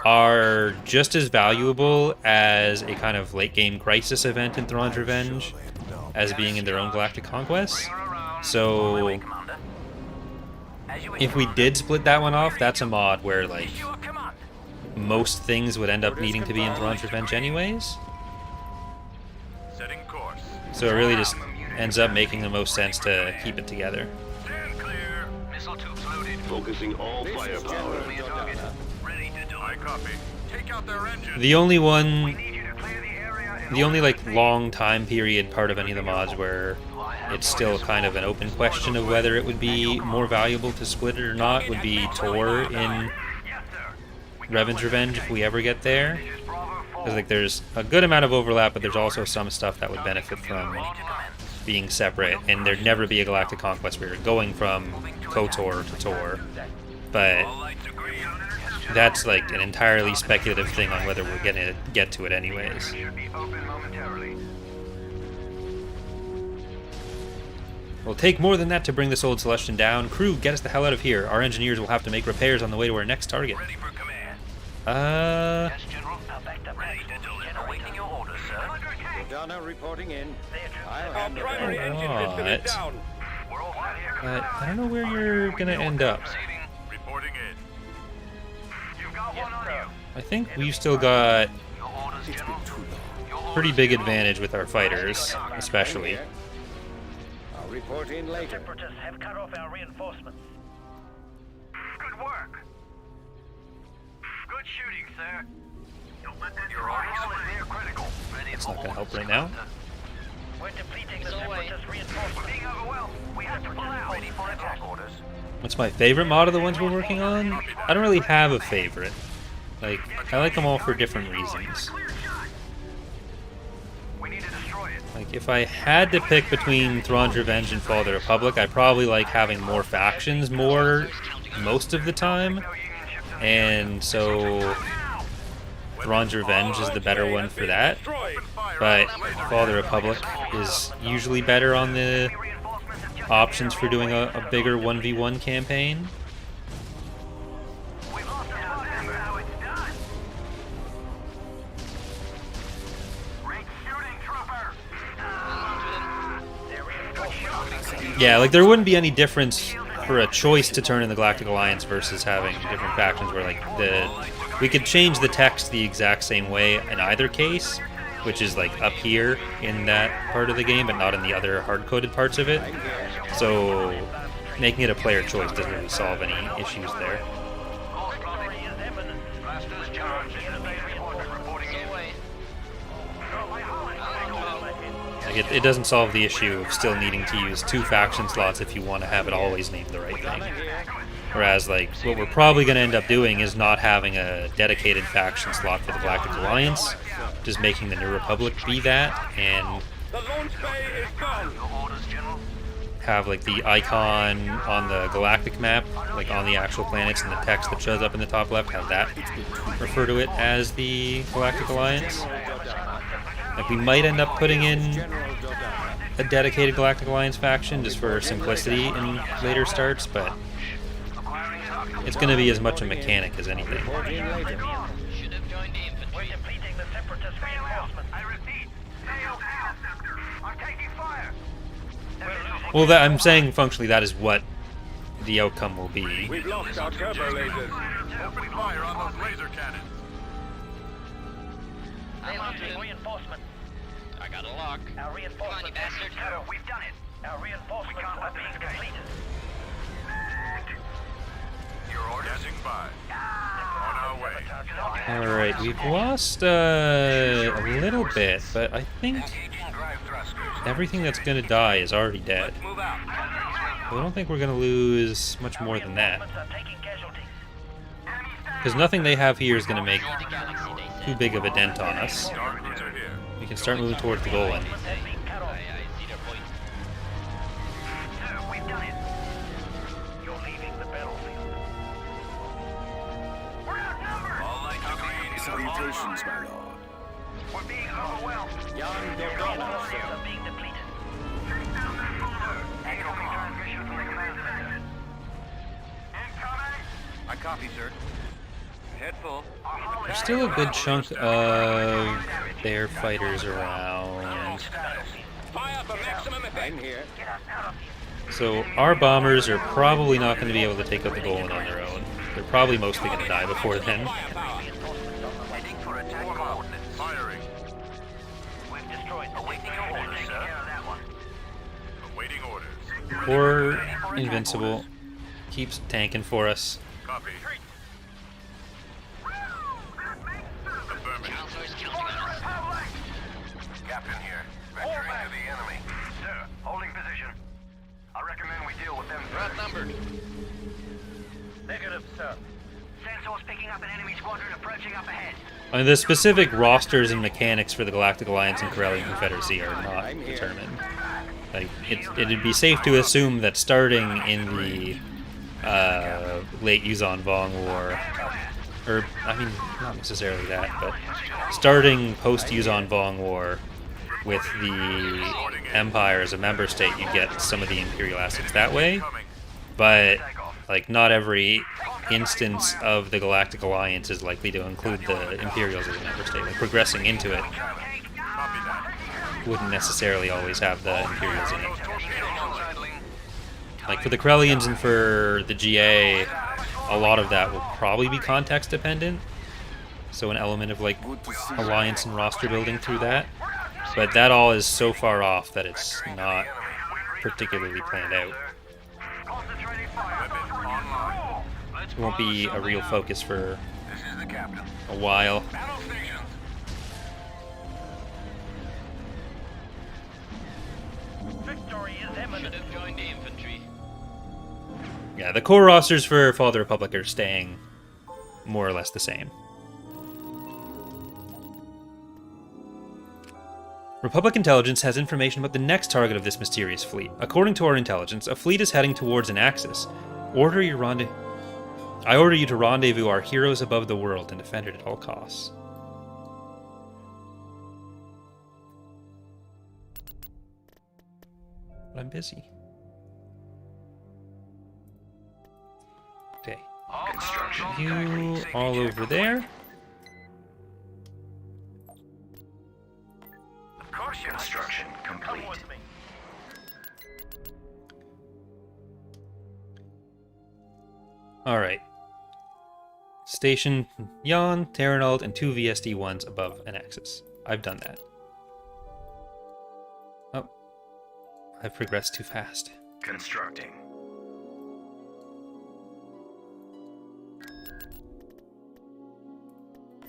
are just as valuable as a kind of late-game crisis event in Thrawn's Revenge as being in their own galactic conquests. So if we did split that one off, that's a mod where, like, most things would end up needing to be in Thrawn's Revenge anyways. Setting course. So it really just ends up making the most sense to keep it together. Stand clear. Missile tubes loaded. Focusing all This is firepower. General Dodonna. Ready to do I copy. Take out their engines. The only one, Need you to clear the area. the only, like, long time period part of any of the mods where it's still kind of an open question of whether it would be more valuable to split it or not would be Tor in Yes, sir. Revan's Revenge if we ever get there. Because, like, there's a good amount of overlap, but there's also some stuff that would benefit from being separate, and there'd never be a galactic conquest where you're going from KOTOR to Tor. But that's, like, an entirely speculative thing on whether we're gonna get to it anyways. Should be open momentarily. It'll take more than that to bring this old Celestian down. Crew, get us the hell out of here. Our engineers will have to make repairs on the way to our next target. Ready for command. Yes, General. Back to ready to deliver. Awaiting your orders, sir. Dodonna reporting in. I'll Our handle primary it. engine piston is Right. down. We're all set here. But I don't know where you're gonna end up. Reporting in. You've got one on you. I think we've still got Your orders, General. Your orders, pretty big General. advantage with our fighters, especially. Here. I'll report in later. Separatists have cut off our reinforcements. Good work. Good shooting, sir. Don't let that your orders is near critical. Ready It's not gonna help right now. We're depleting the separatist reinforcements. Being overwhelmed. We have to pull out. Ready for attack orders. What's my favorite mod of the ones we're working on? I don't really have a favorite. Like, I like them all for different reasons. Clear shot. We need to destroy it. Like, if I had to pick between Thrawn's Revenge and Fall of the Republic, I probably like having more factions most of the time. And so Thrawn's Revenge is the better one for that. But Fall of the Republic is usually better on the options for doing a bigger 1v1 campaign. We've lost the spot. Remember how it's done. Great shooting, trooper. Yeah, like, there wouldn't be any difference for a choice to turn in the Galactic Alliance versus having different factions where, like, we could change the text the exact same way in either case, which is, like, up here in that part of the game, but not in the other hard-coded parts of it. So making it a player choice doesn't really solve any issues there. Like, it doesn't solve the issue of still needing to use two faction slots if you want to have it always named the right thing. Here. Whereas, like, what we're probably going to end up doing is not having a dedicated faction slot for the Galactic Alliance, just making the New Republic be that, and The launch bay is gone. have, like, the icon on the galactic map, like, on the actual planets, and the text that shows up in the top left, have that refer to it as the Galactic Alliance. Like, we might end up putting in a dedicated Galactic Alliance faction just for simplicity in later starts, but it's going to be as much a mechanic as anything. Should have joined the infantry. We're depleting the separatist reinforcements. I repeat, fail out. I'm taking fire. Well, that, I'm saying functionally that is what the outcome will be. We've lost our turbo lasers. Open fire on those laser cannons. They're launching reinforcements. I got a lock. Our reinforcements. Come on, you bastard. No, we've done it. Our reinforcements are being completed. Your orders? Getting by. On our way. Alright, we've lost a little bit, but I think everything that's going to die is already dead. I don't think we're going to lose much more than that. Because nothing they have here is going to make too big of a dent on us. Targets are here. We can start moving towards the goal line. I see their point. We've done it. You're leaving the battlefield. We're outnumbered. All lights are green. Salutations, my lord. We're being overwhelmed. Jan Your Dodonna, resources sir. are being depleted. Echoing transmission from the command center. Incoming. I copy, sir. Head full. There's still a good chunk of their fighters around. Fire for maximum effect. I'm here. So our bombers are probably not going to be able to take out the Golan on their own. They're probably mostly going to die before then. Heading for attack coordinates. Firing. We've destroyed the awaiting your orders, sir. Care of that one. Awaiting orders. Or Invincible keeps tanking for us. Copy. Affirmative. Counselor's counting on us. Captain here. Venturing to the enemy. Sir, holding position. I recommend we deal with them We're first. outnumbered. Negative, sir. Sensors picking up an enemy squadron approaching up ahead. I mean, the specific rosters and mechanics for the Galactic Alliance and Corellian Confederacy are not determined. Like, it'd be safe to assume that starting in the late Yuzon Vong War, or, I mean, not necessarily that, but starting post-Yuzon Vong War with the Empire as a member state, you get some of the Imperial assets that way, but, like, not every instance of the Galactic Alliance is likely to include the Imperials as a member state. Like, progressing into it wouldn't necessarily always have the Imperials in it. Like, for the Corellians and for the GA, a lot of that will probably be context dependent. So an element of, like, alliance and roster building through that. But that all is so far off that it's not particularly planned out. Concentrating fire. It won't be a real focus for This is the captain. a while. Battle stations. Victory is Should imminent. have joined the infantry. Yeah, the core rosters for Fall of the Republic are staying more or less the same. Republic intelligence has information about the next target of this mysterious fleet. According to our intelligence, a fleet is heading towards Anaxis. I order you to rendezvous our heroes above the world and defend it at all costs. But I'm busy. Okay. You all over there. Construction complete. Alright. Station Jan, Terranald, and 2 VSD-1s above Anaxis. I've done that. Oh. I've progressed too fast. Constructing.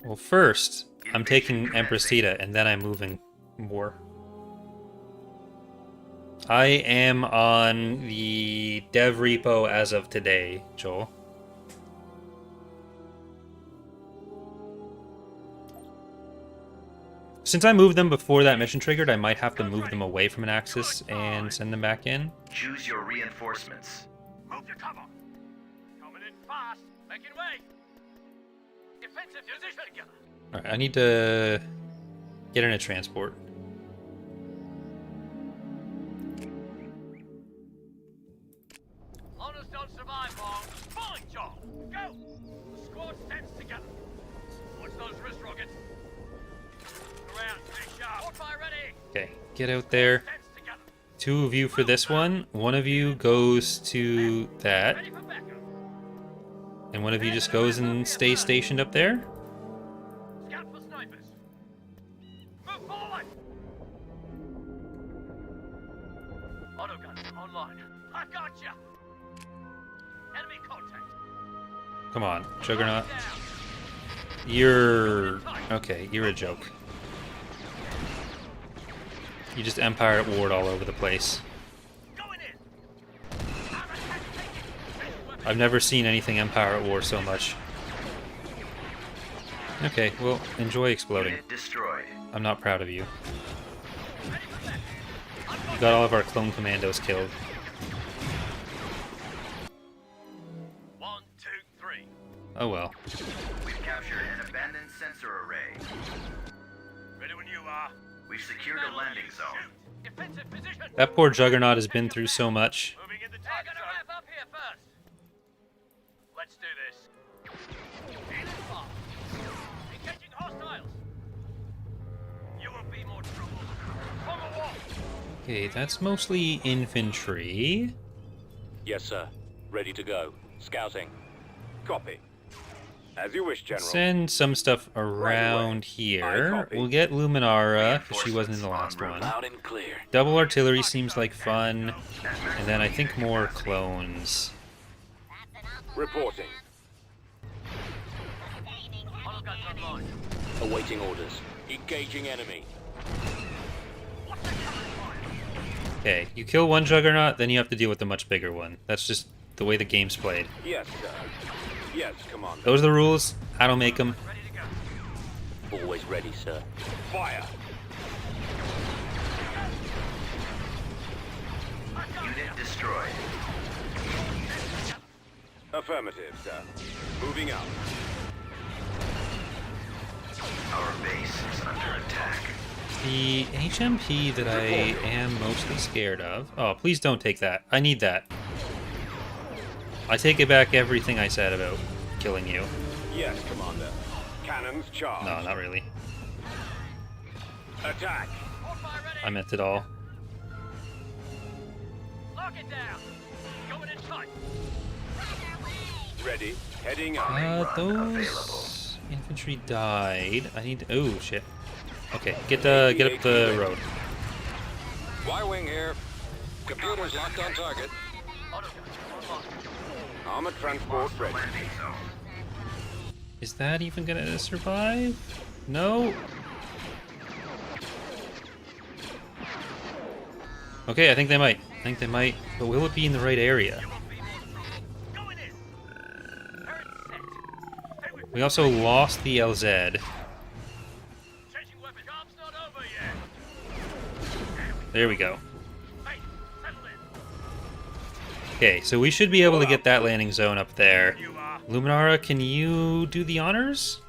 Well, first, I'm taking Empress Tita, and then I'm moving more. I am on the dev repo as of today, Joel. Since I moved them before that mission triggered, I might have to move them away from Anaxis and send them back in. Choose your reinforcements. Move to cover. Coming in fast. Making way. Defensive position together. Alright, I need to get in a transport. Honors don't survive long. Fine job. Go. The squad stands together. Watch those wrist rockets. Around. Stay sharp. Hold fire ready. Okay, get out there. Stands together. 2 of you for this one. 1 of you goes to that. Ready for backup. And 1 of you just goes and stays stationed up there. Scout for snipers. Move forward. Autogun online. I got ya. Enemy contact. Come on, Juggernaut. You're... okay, you're a joke. You just Empire at Ward all over the place. Going in. I've never seen anything Empire at War so much. Okay, well, enjoy exploding. Unit destroyed. I'm not proud of you. We got all of our clone commandos killed. 1, 2, 3. Oh well. We've captured an abandoned sensor array. Ready when you are. We've secured a landing zone. Defensive position. That poor Juggernaut has been through so much. Moving in the target zone. Wrap up here first. Let's do this. In and fast. Engaging hostiles. You will be more trouble. From a wall. Okay, that's mostly infantry. Yes, sir. Ready to go. Scouting. Copy. As you wish, General. Send some stuff around here. We'll get Luminara, because she wasn't in the last one. Loud and clear. Double artillery seems like fun. And then I think more clones. Reporting. Autoguns online. Awaiting orders. Engaging enemy. Okay, you kill one Juggernaut, then you have to deal with a much bigger one. That's just the way the game's played. Yes, sir. Yes, Commander. Those are the rules. I don't make them. Ready to go. Always ready, sir. Fire. Unit destroyed. Affirmative, sir. Moving out. Our base is under attack. The HMP that I am mostly scared of... oh, please don't take that. I need that. I take it back everything I said about killing you. Yes, Commander. Cannons charged. No, not really. Attack. Hold fire ready. I meant it all. Lock it down. Going in tight. Ready. Heading up. Those infantry died. I need to... oh, shit. Okay, get up the road. Y-wing here. Computers locked on target. Autoguns online. Armored transport ready. Landing zone. Is that even gonna survive? No? Okay, I think they might. But will it be in the right area? Going in. Turret set. Stay with me. We also lost the LZ. Changing weapon. Job's not over yet. There we go. Hey, settle in. Okay, so we should be able to get that landing zone up there. You are. Luminara, can you do the honors?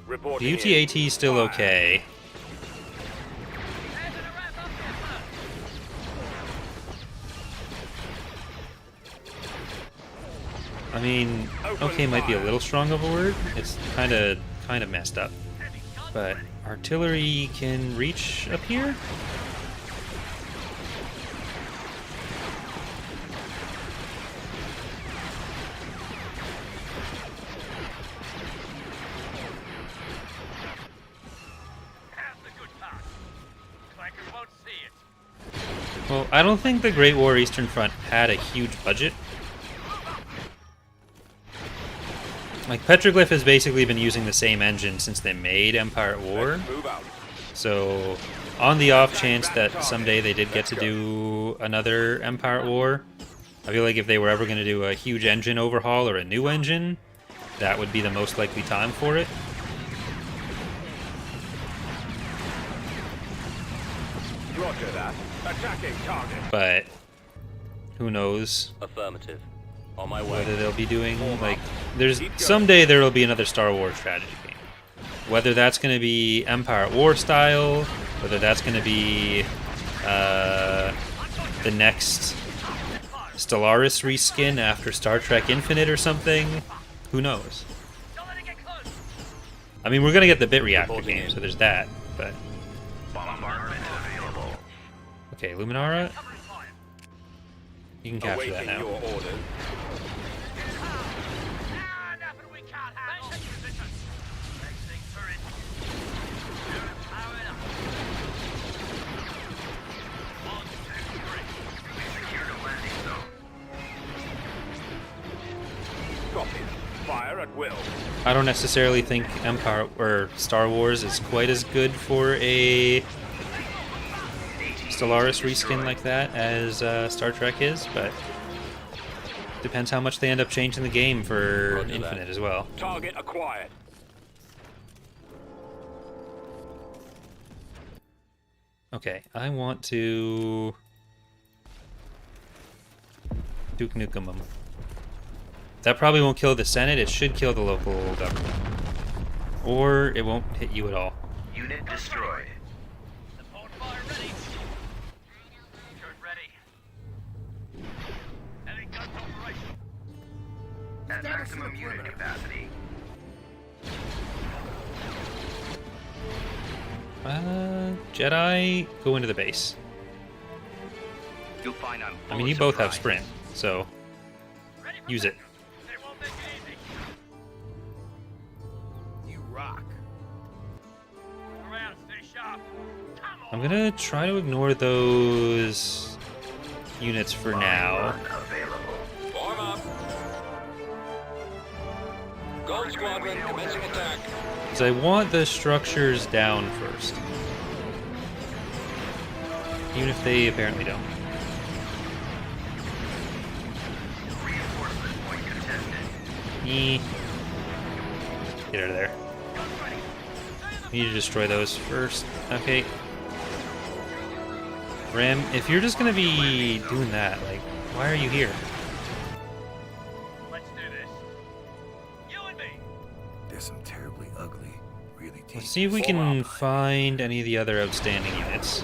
Reporting The UTAT is still okay. Hands in a wrap up here first. I mean, okay might be a little strong of a word. It's kind of messed up. But artillery can reach up here? Have the good part. Clankers won't see it. Well, I don't think the Great War Eastern Front had a huge budget. Like, Petroglyph has basically been using the same engine since they made Empire at War. Move out. So, on the off chance that someday they did get to do another Empire at War, I feel like if they were ever going to do a huge engine overhaul or a new engine, that would be the most likely time for it. Roger that. Attacking target. But who knows Affirmative. On my way. whether they'll be doing, like, there's someday there will be another Star Wars strategy game. Whether that's going to be Empire at War style, whether that's going to be the next Stellaris reskin after Star Trek Infinite or something, who knows? I mean, we're going to get the Bit Reactor game, so there's that, but... Okay, Luminara? You can capture that now. Your orders. Copy. Fire at will. I don't necessarily think Empire or Star Wars is quite as good for a Stellaris reskin like that as Star Trek is, but depends how much they end up changing the game for Roger Infinite that. as well. Target acquired. Okay, I want to Duke Nukem 'em. That probably won't kill the Senate, it should kill the local government. Or it won't hit you at all. Unit destroyed. Support fire ready. Turret ready. Heavy guns operational. At maximum unit capacity. Jedi, go into the base. You'll find I'm I mean, you both have sprint, so use it. They won't make it easy. You rock. Look around, stay sharp. Come on. I'm gonna try to ignore those units for now. Available. Form up. Gold Squadron commencing attack. Because I want the structures down first. Even if they apparently don't. Reinforcement point contested. Get out of there. We need to destroy those first. Okay. Ram, if you're just gonna be doing that, like, why are you here? Let's do this. You and me. There's some terribly ugly, really tasty. Let's see if we can find any of the other outstanding units.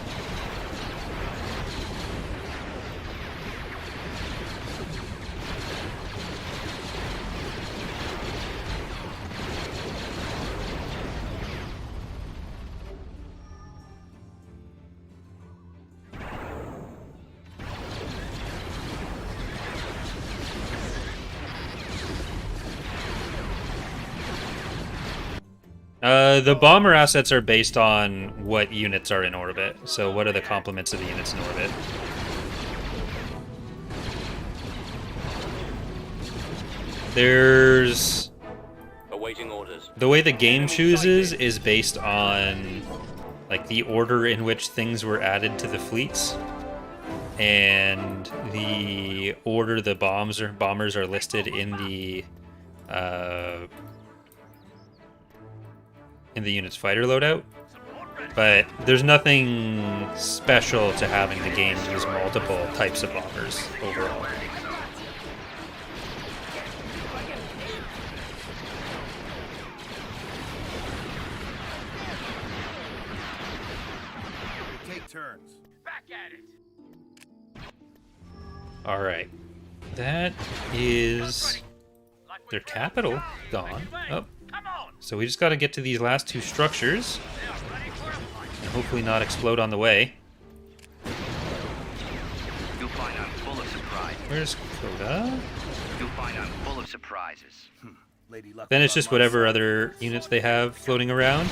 The bomber assets are based on what units are in orbit. So what are the complements of the units in orbit? There's... Awaiting orders. The way the game chooses is based on, like, the order in which things were added to the fleets. And the order the bombers are listed in the unit's fighter loadout, but there's nothing special to having the game use multiple types of bombers overall. Take turns. Back at it. All right, that is their capital gone. Oh. Come on. So we just got to get to these last two structures They are ready for a fight. and hopefully not explode on the way. You'll find I'm full of surprises. Where's Coda? You'll find I'm full of surprises. Lady Luck. Then it's just whatever other units they have floating around.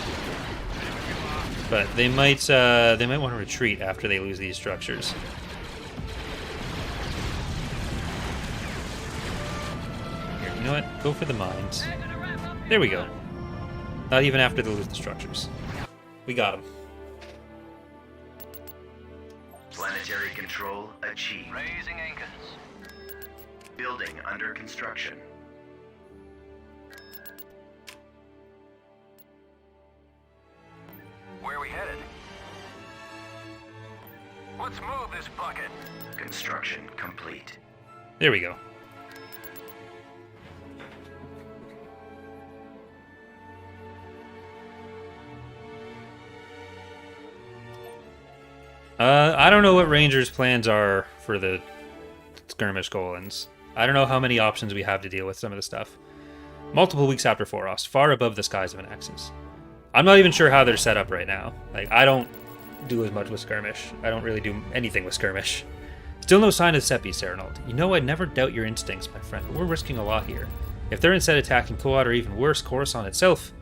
But they might want to retreat after they lose these structures. Here, you know what? Go for the mines. There we go. Not even after they lose the structures. We got them. Planetary control achieved. Raising anchors. Building under construction. Where are we headed? Let's move this bucket. Construction complete. There we go. I don't know what Rangers' plans are for the skirmish Golans. I don't know how many options we have to deal with some of the stuff. Multiple weeks after Foerost, far above the skies of Anaxis. I'm not even sure how they're set up right now. Like, I don't do as much with skirmish. I don't really do anything with skirmish. Still no sign of Seppi, Serenald. You know, I never doubt your instincts, my friend, but we're risking a lot here. If they're instead attacking Koat or even worse, Coruscant itself...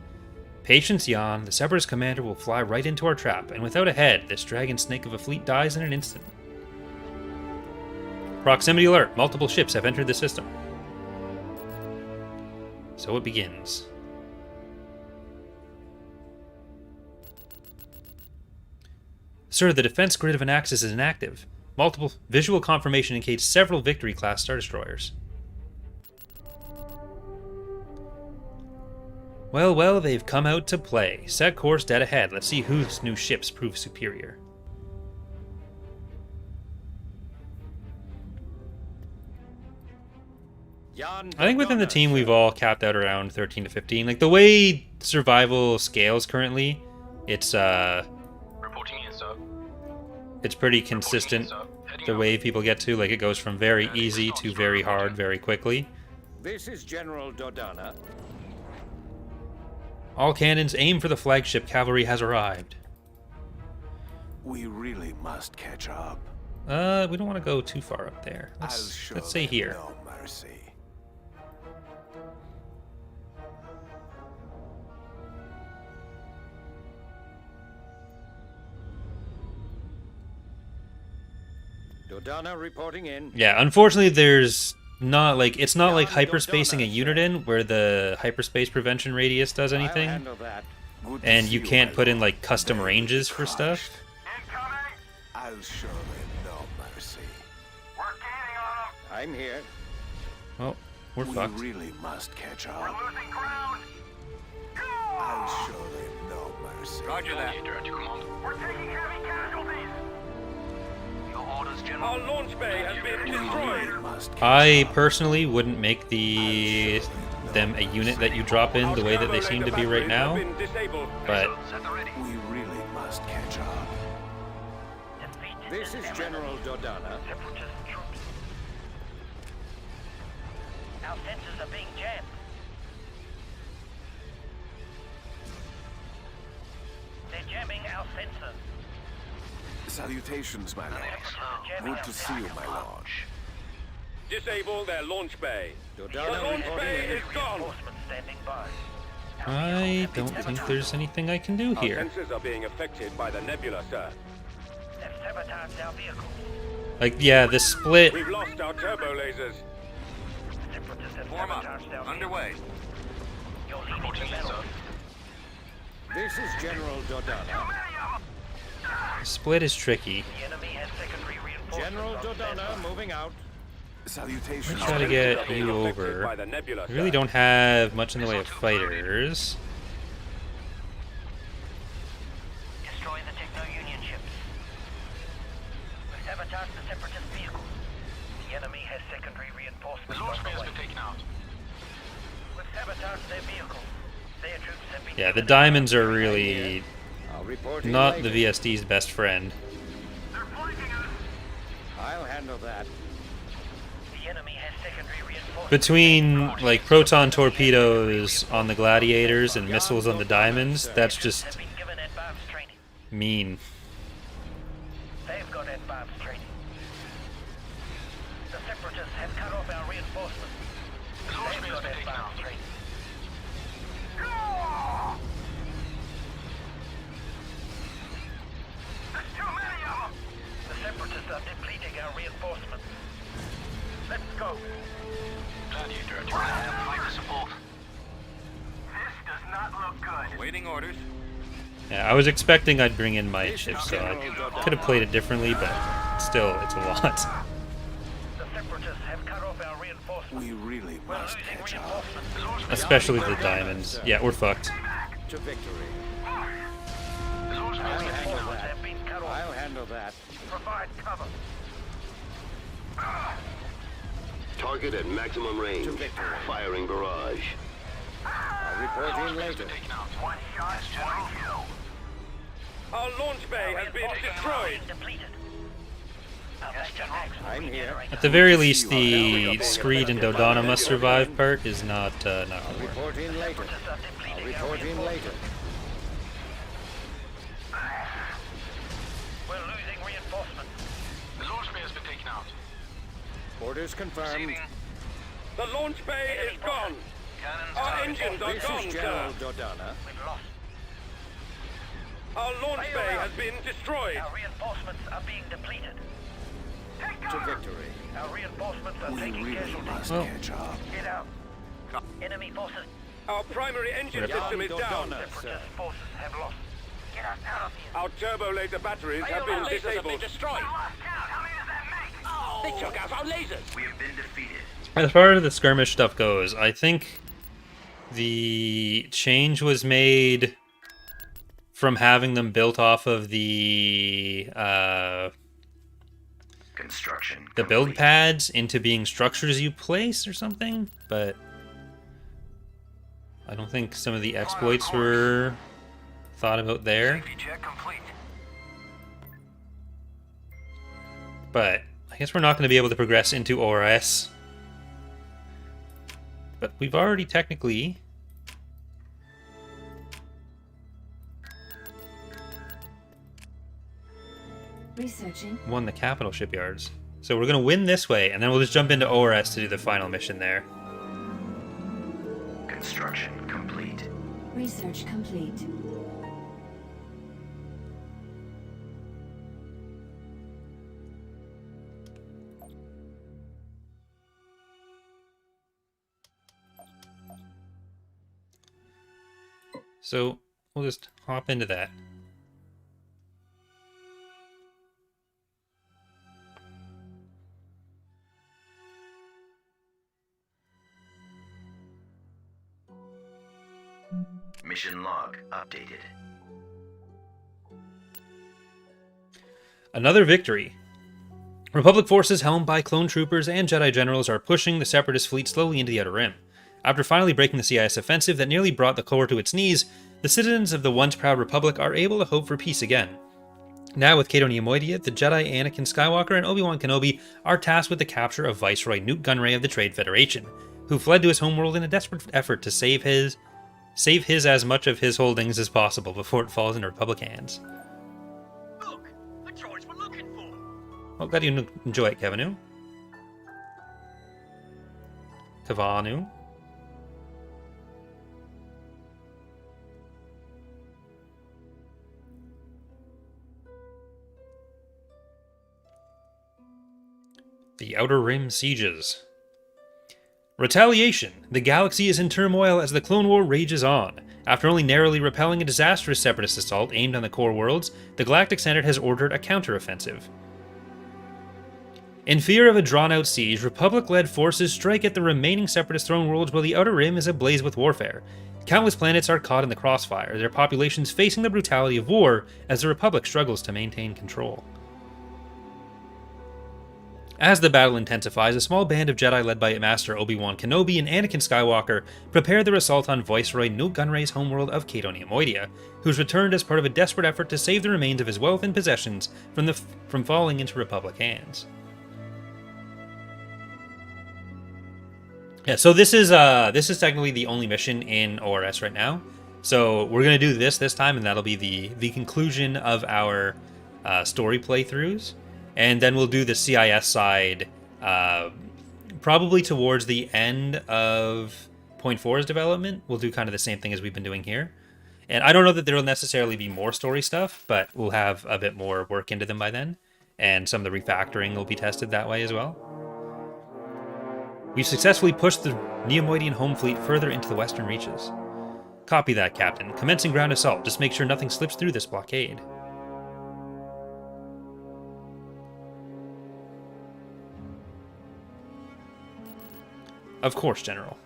Patience, Jan. The Separatist commander will fly right into our trap, and without a head, this dragon snake of a fleet dies in an instant. Proximity alert. Multiple ships have entered the system. So it begins. Sir, the defense grid of Anaxis is inactive. Multiple visual confirmation indicates several Victory-class Star Destroyers. Well, well, they've come out to play. Set course dead ahead. Let's see whose new ships prove superior. I think within the team we've all capped out around 13 to 15. Like, the way survival scales currently, it's Reporting in, sir. it's pretty consistent the way people get to. Like, it goes from very easy to very hard very quickly. This is General Dodana. All cannons aim for the flagship. Cavalry has arrived. We really must catch up. We don't want to go too far up there. Let's say here. No mercy. Dodana reporting in. Yeah, unfortunately there's not like it's not like hyperspacing a unit in where the hyperspace prevention radius does anything. And you can't put in like custom ranges for stuff. I'll show them no mercy. We're gaining on them. I'm here. Well, we're fucked. We really must catch up. We're losing ground. I'll show them no mercy. Roger that. We're taking heavy casualties. Your orders, General. Our launch bay has been destroyed. I personally wouldn't make them a unit that you drop in the way that they seem to be right now. But We really must catch up. This is General Dodana. Separatist troops. Our sensors are being jammed. They're jamming our sensor. Salutations, my lord. Good to see you, my lord. Disable their launch bay. The Dodana launch reporting bay in. is gone. Standing by. I don't think there's anything I can do Our here. sensors are being affected by the nebula, sir. They've sabotaged our vehicles. Like, yeah, the split. We've lost our turbo lasers. Separatists have Form up. sabotaged our Underway. vehicles. You're leading the battle. This is General Dodana. Split is tricky. The enemy has secondary reinforcements. General on Dodana standby. moving out. Salutations. Try to get you over. By the nebula, We really sir. don't have much in the way of fighters. Destroy the Techno-Union ships. We've sabotaged the Separatist vehicles. The enemy has secondary reinforcements. The launch bay has been taken out. We've sabotaged their vehicles. Their troops have been... Yeah, the diamonds are really I'll report in not the later. VSD's best friend. They're flanking us. I'll handle that. The enemy has secondary reinforcements. Between like proton torpedoes on the gladiators and missiles on the diamonds, that's just Have been given advanced training. mean. They've got advanced training. The Separatists have cut off our reinforcements. They've got advanced training. There's too many of them! The Separatists are depleting our reinforcements. Let's go. Gladiator, do you have fighter support? This does not look good. Waiting orders. Yeah, I was expecting I'd bring in my ships, so I could have played it differently, but still, it's a lot. The Separatists have cut off our reinforcements. We really must catch up. Especially the diamonds. Yeah, we're fucked. To victory. Reinforcements have been cut off. I'll handle that. Provide cover. Target at maximum range. Firing barrage. I'll report in later. One shot, one kill. Our launch bay has been destroyed. Depleted. I'm here. At the very least, the Screed and Dodonna must survive part is not gonna work. Report in later. I'll report in later. We're losing reinforcements. The launch bay has been taken out. Orders confirmed. The launch bay is gone. Our engines are This gone, is sir. General Dodonna. We've lost. Our launch bay has been destroyed. Our reinforcements are being depleted. To victory. Our reinforcements are We taking really casualties. must Well. catch up. Get out. Enemy forces. Our primary engine system is down. Dodonna, sir. Separatist forces have lost. Get us out of here. Our turbo laser batteries have been disabled. destroyed. How many does that make? They took out our lasers. We have been defeated. As far as the skirmish stuff goes, I think the change was made from having them built off of the Construction build complete. pads into being structures you place or something, but I don't think some of the exploits were thought about there. Check complete. But I guess we're not going to be able to progress into ORS. But we've already technically Researching. won the capital shipyards. So we're going to win this way, and then we'll just jump into ORS to do the final mission there. Construction complete. Research complete. So we'll just hop into that. Mission log updated. Another victory. Republic forces helmed by clone troopers and Jedi generals are pushing the Separatist fleet slowly into the Outer Rim. After finally breaking the CIS offensive that nearly brought the core to its knees, the citizens of the once proud Republic are able to hope for peace again. Now with Cato Neimoidia, the Jedi Anakin Skywalker and Obi-Wan Kenobi are tasked with the capture of Viceroy Newt Gunray of the Trade Federation, who fled to his homeworld in a desperate effort to save his as much of his holdings as possible before it falls into Republic hands. Look, the droids we're looking for. Well, glad you enjoy it, Kevanu. Kavanu. The Outer Rim Sieges. Retaliation. The galaxy is in turmoil as the Clone War rages on. After only narrowly repelling a disastrous Separatist assault aimed on the core worlds, the Galactic Senate has ordered a counteroffensive. In fear of a drawn-out siege, Republic-led forces strike at the remaining Separatist throne worlds while the Outer Rim is ablaze with warfare. Countless planets are caught in the crossfire, their populations facing the brutality of war as the Republic struggles to maintain control. As the battle intensifies, a small band of Jedi led by Master Obi-Wan Kenobi and Anakin Skywalker prepare their assault on Viceroy Newt Gunray's homeworld of Cato Neimoidia, who's returned as part of a desperate effort to save the remains of his wealth and possessions from falling into Republic hands. Yeah, so this is technically the only mission in ORS right now. So we're gonna do this time, and that'll be the conclusion of our story playthroughs. And then we'll do the CIS side probably towards the end of Point 4's development. We'll do kind of the same thing as we've been doing here. And I don't know that there will necessarily be more story stuff, but we'll have a bit more work into them by then. And some of the refactoring will be tested that way as well. We've successfully pushed the Neimoidian home fleet further into the western reaches. Copy that, Captain. Commencing ground assault. Just make sure nothing slips through this blockade. Of course, General.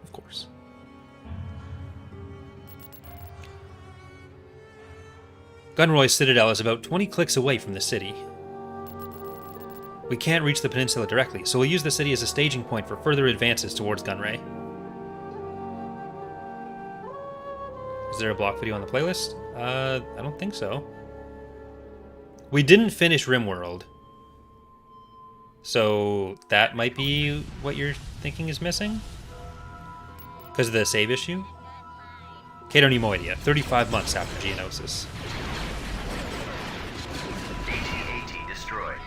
Of course. Gunroy's Citadel is about 20 clicks away from the city. We can't reach the peninsula directly, so we'll use the city as a staging point for further advances towards Gunray. Is there a block video on the playlist? I don't think so. We didn't finish RimWorld. So that might be what you're thinking is missing? Because of the save issue? Cato Nemoidia, 35 months after Geonosis. AT-AT destroyed.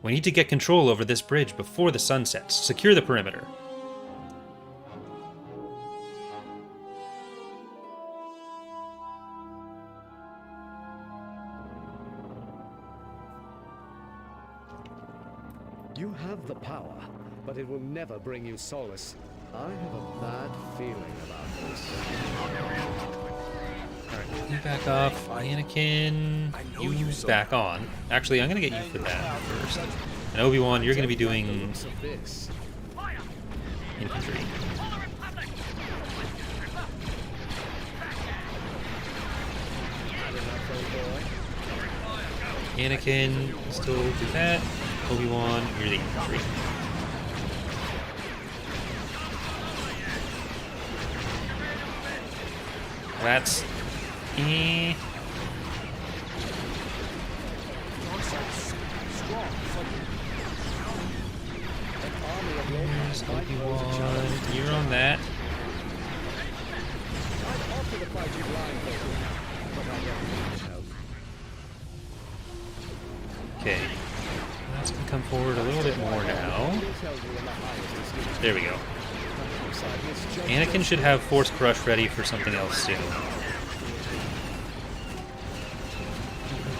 We need to get control over this bridge before the sun sets. Secure the perimeter. You have the power, but it will never bring you solace. I have a bad feeling about this. Alright, you back off. Anakin, you back on. Actually, I'm going to get you for that first. And Obi-Wan, you're going to be doing infantry. Anakin, still do that. Obi-Wan, you're the infantry. That's... Obi-Wan, you're on that. Okay. That's going to come forward a little bit more now. There we go. Anakin should have Force Crush ready for something else soon.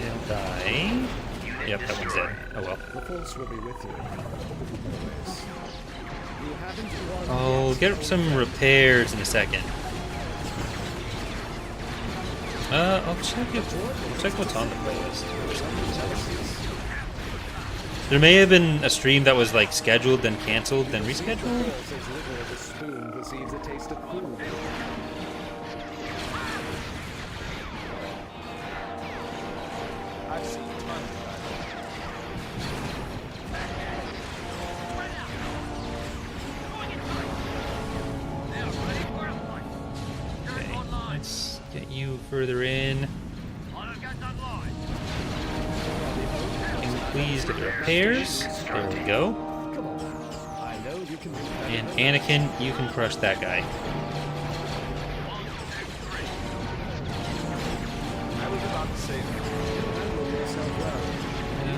They'll die. Yep, that one's dead. Oh well. I'll get some repairs in a second. I'll check what's on the playlist. There may have been a stream that was like scheduled, then canceled, then rescheduled. Okay, let's get you further in. Please get the repairs. There we go. And Anakin, you can crush that guy.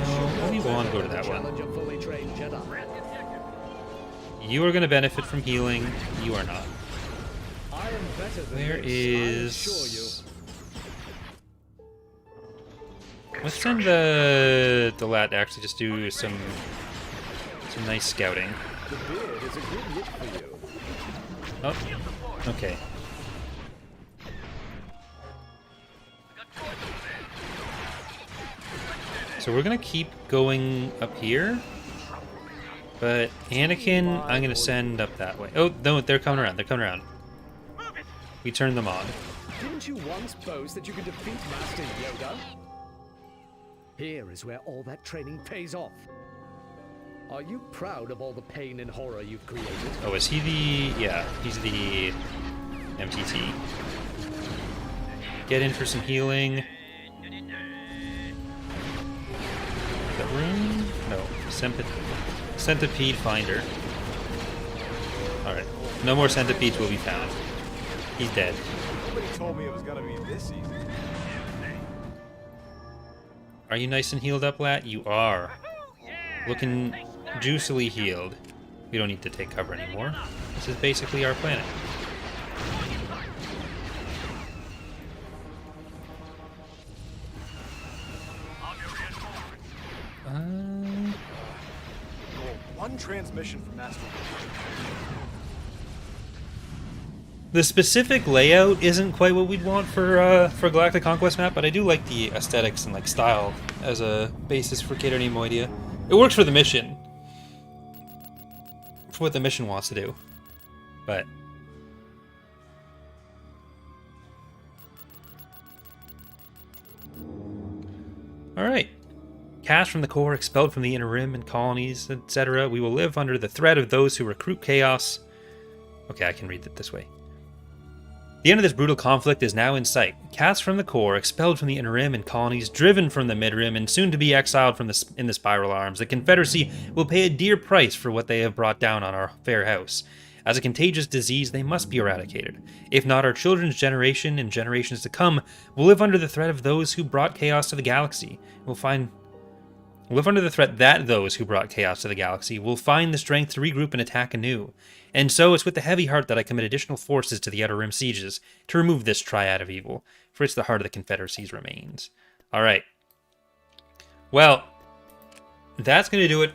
No, Obi-Wan, go to that one. You are going to benefit from healing. You are not. Where is... Let's send the Lat to actually just do some nice scouting. Oh, okay. So we're gonna keep going up here, but Anakin, I'm gonna send up that way. Oh no, they're coming around. They're coming around. We turned them on. Didn't you once boast that you could defeat Master Yoda? Here is where all that training pays off. Are you proud of all the pain and horror you've created? Oh, is he the... Yeah, he's the MTT. Get in for some healing. That room? No. Centipede Finder. Alright. No more centipedes will be found. He's dead. Nobody told me it was gonna be this easy. Are you nice and healed up, Lat? You are. Looking juicily healed. We don't need to take cover anymore. This is basically our planet. One transmission from Master. The specific layout isn't quite what we'd want for Galactic Conquest map, but I do like the aesthetics and like style as a basis for Cater Nemoidia. It works for the mission. For what the mission wants to do. But... Alright. Cast from the core, expelled from the inner rim and colonies, etc. We will live under the threat of those who recruit chaos. Okay, I can read it this way. The end of this brutal conflict is now in sight. Cast from the core, expelled from the inner rim and colonies, driven from the mid-rim, and soon to be exiled from in the spiral arms, the Confederacy will pay a dear price for what they have brought down on our fair house. As a contagious disease, they must be eradicated. If not, our children's generation and generations to come will live under the threat of those who brought chaos to the galaxy. Live under the threat that those who brought chaos to the galaxy will find the strength to regroup and attack anew. And so it's with a heavy heart that I commit additional forces to the Outer Rim sieges to remove this triad of evil, for it's the heart of the Confederacy's remains. Alright. Well, that's going to do it.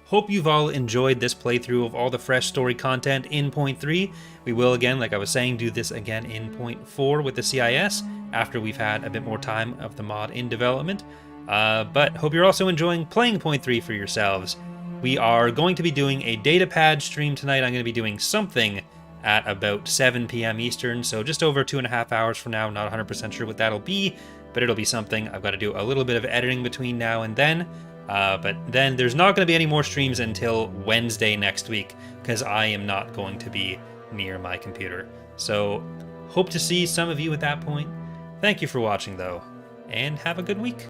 Hope you've all enjoyed this playthrough of all the fresh story content in Point 3. We will, again, like I was saying, do this again in Point 4 with the CIS, after we've had a bit more time of the mod in development. But hope you're also enjoying playing Point 3 for yourselves. We are going to be doing a datapad stream tonight. I'm going to be doing something at about 7 p.m. Eastern, so just over 2.5 hours from now. Not 100% sure what that'll be, but it'll be something. I've got to do a little bit of editing between now and then. But then there's not going to be any more streams until Wednesday next week, because I am not going to be near my computer. So hope to see some of you at that point. Thank you for watching, though, and have a good week.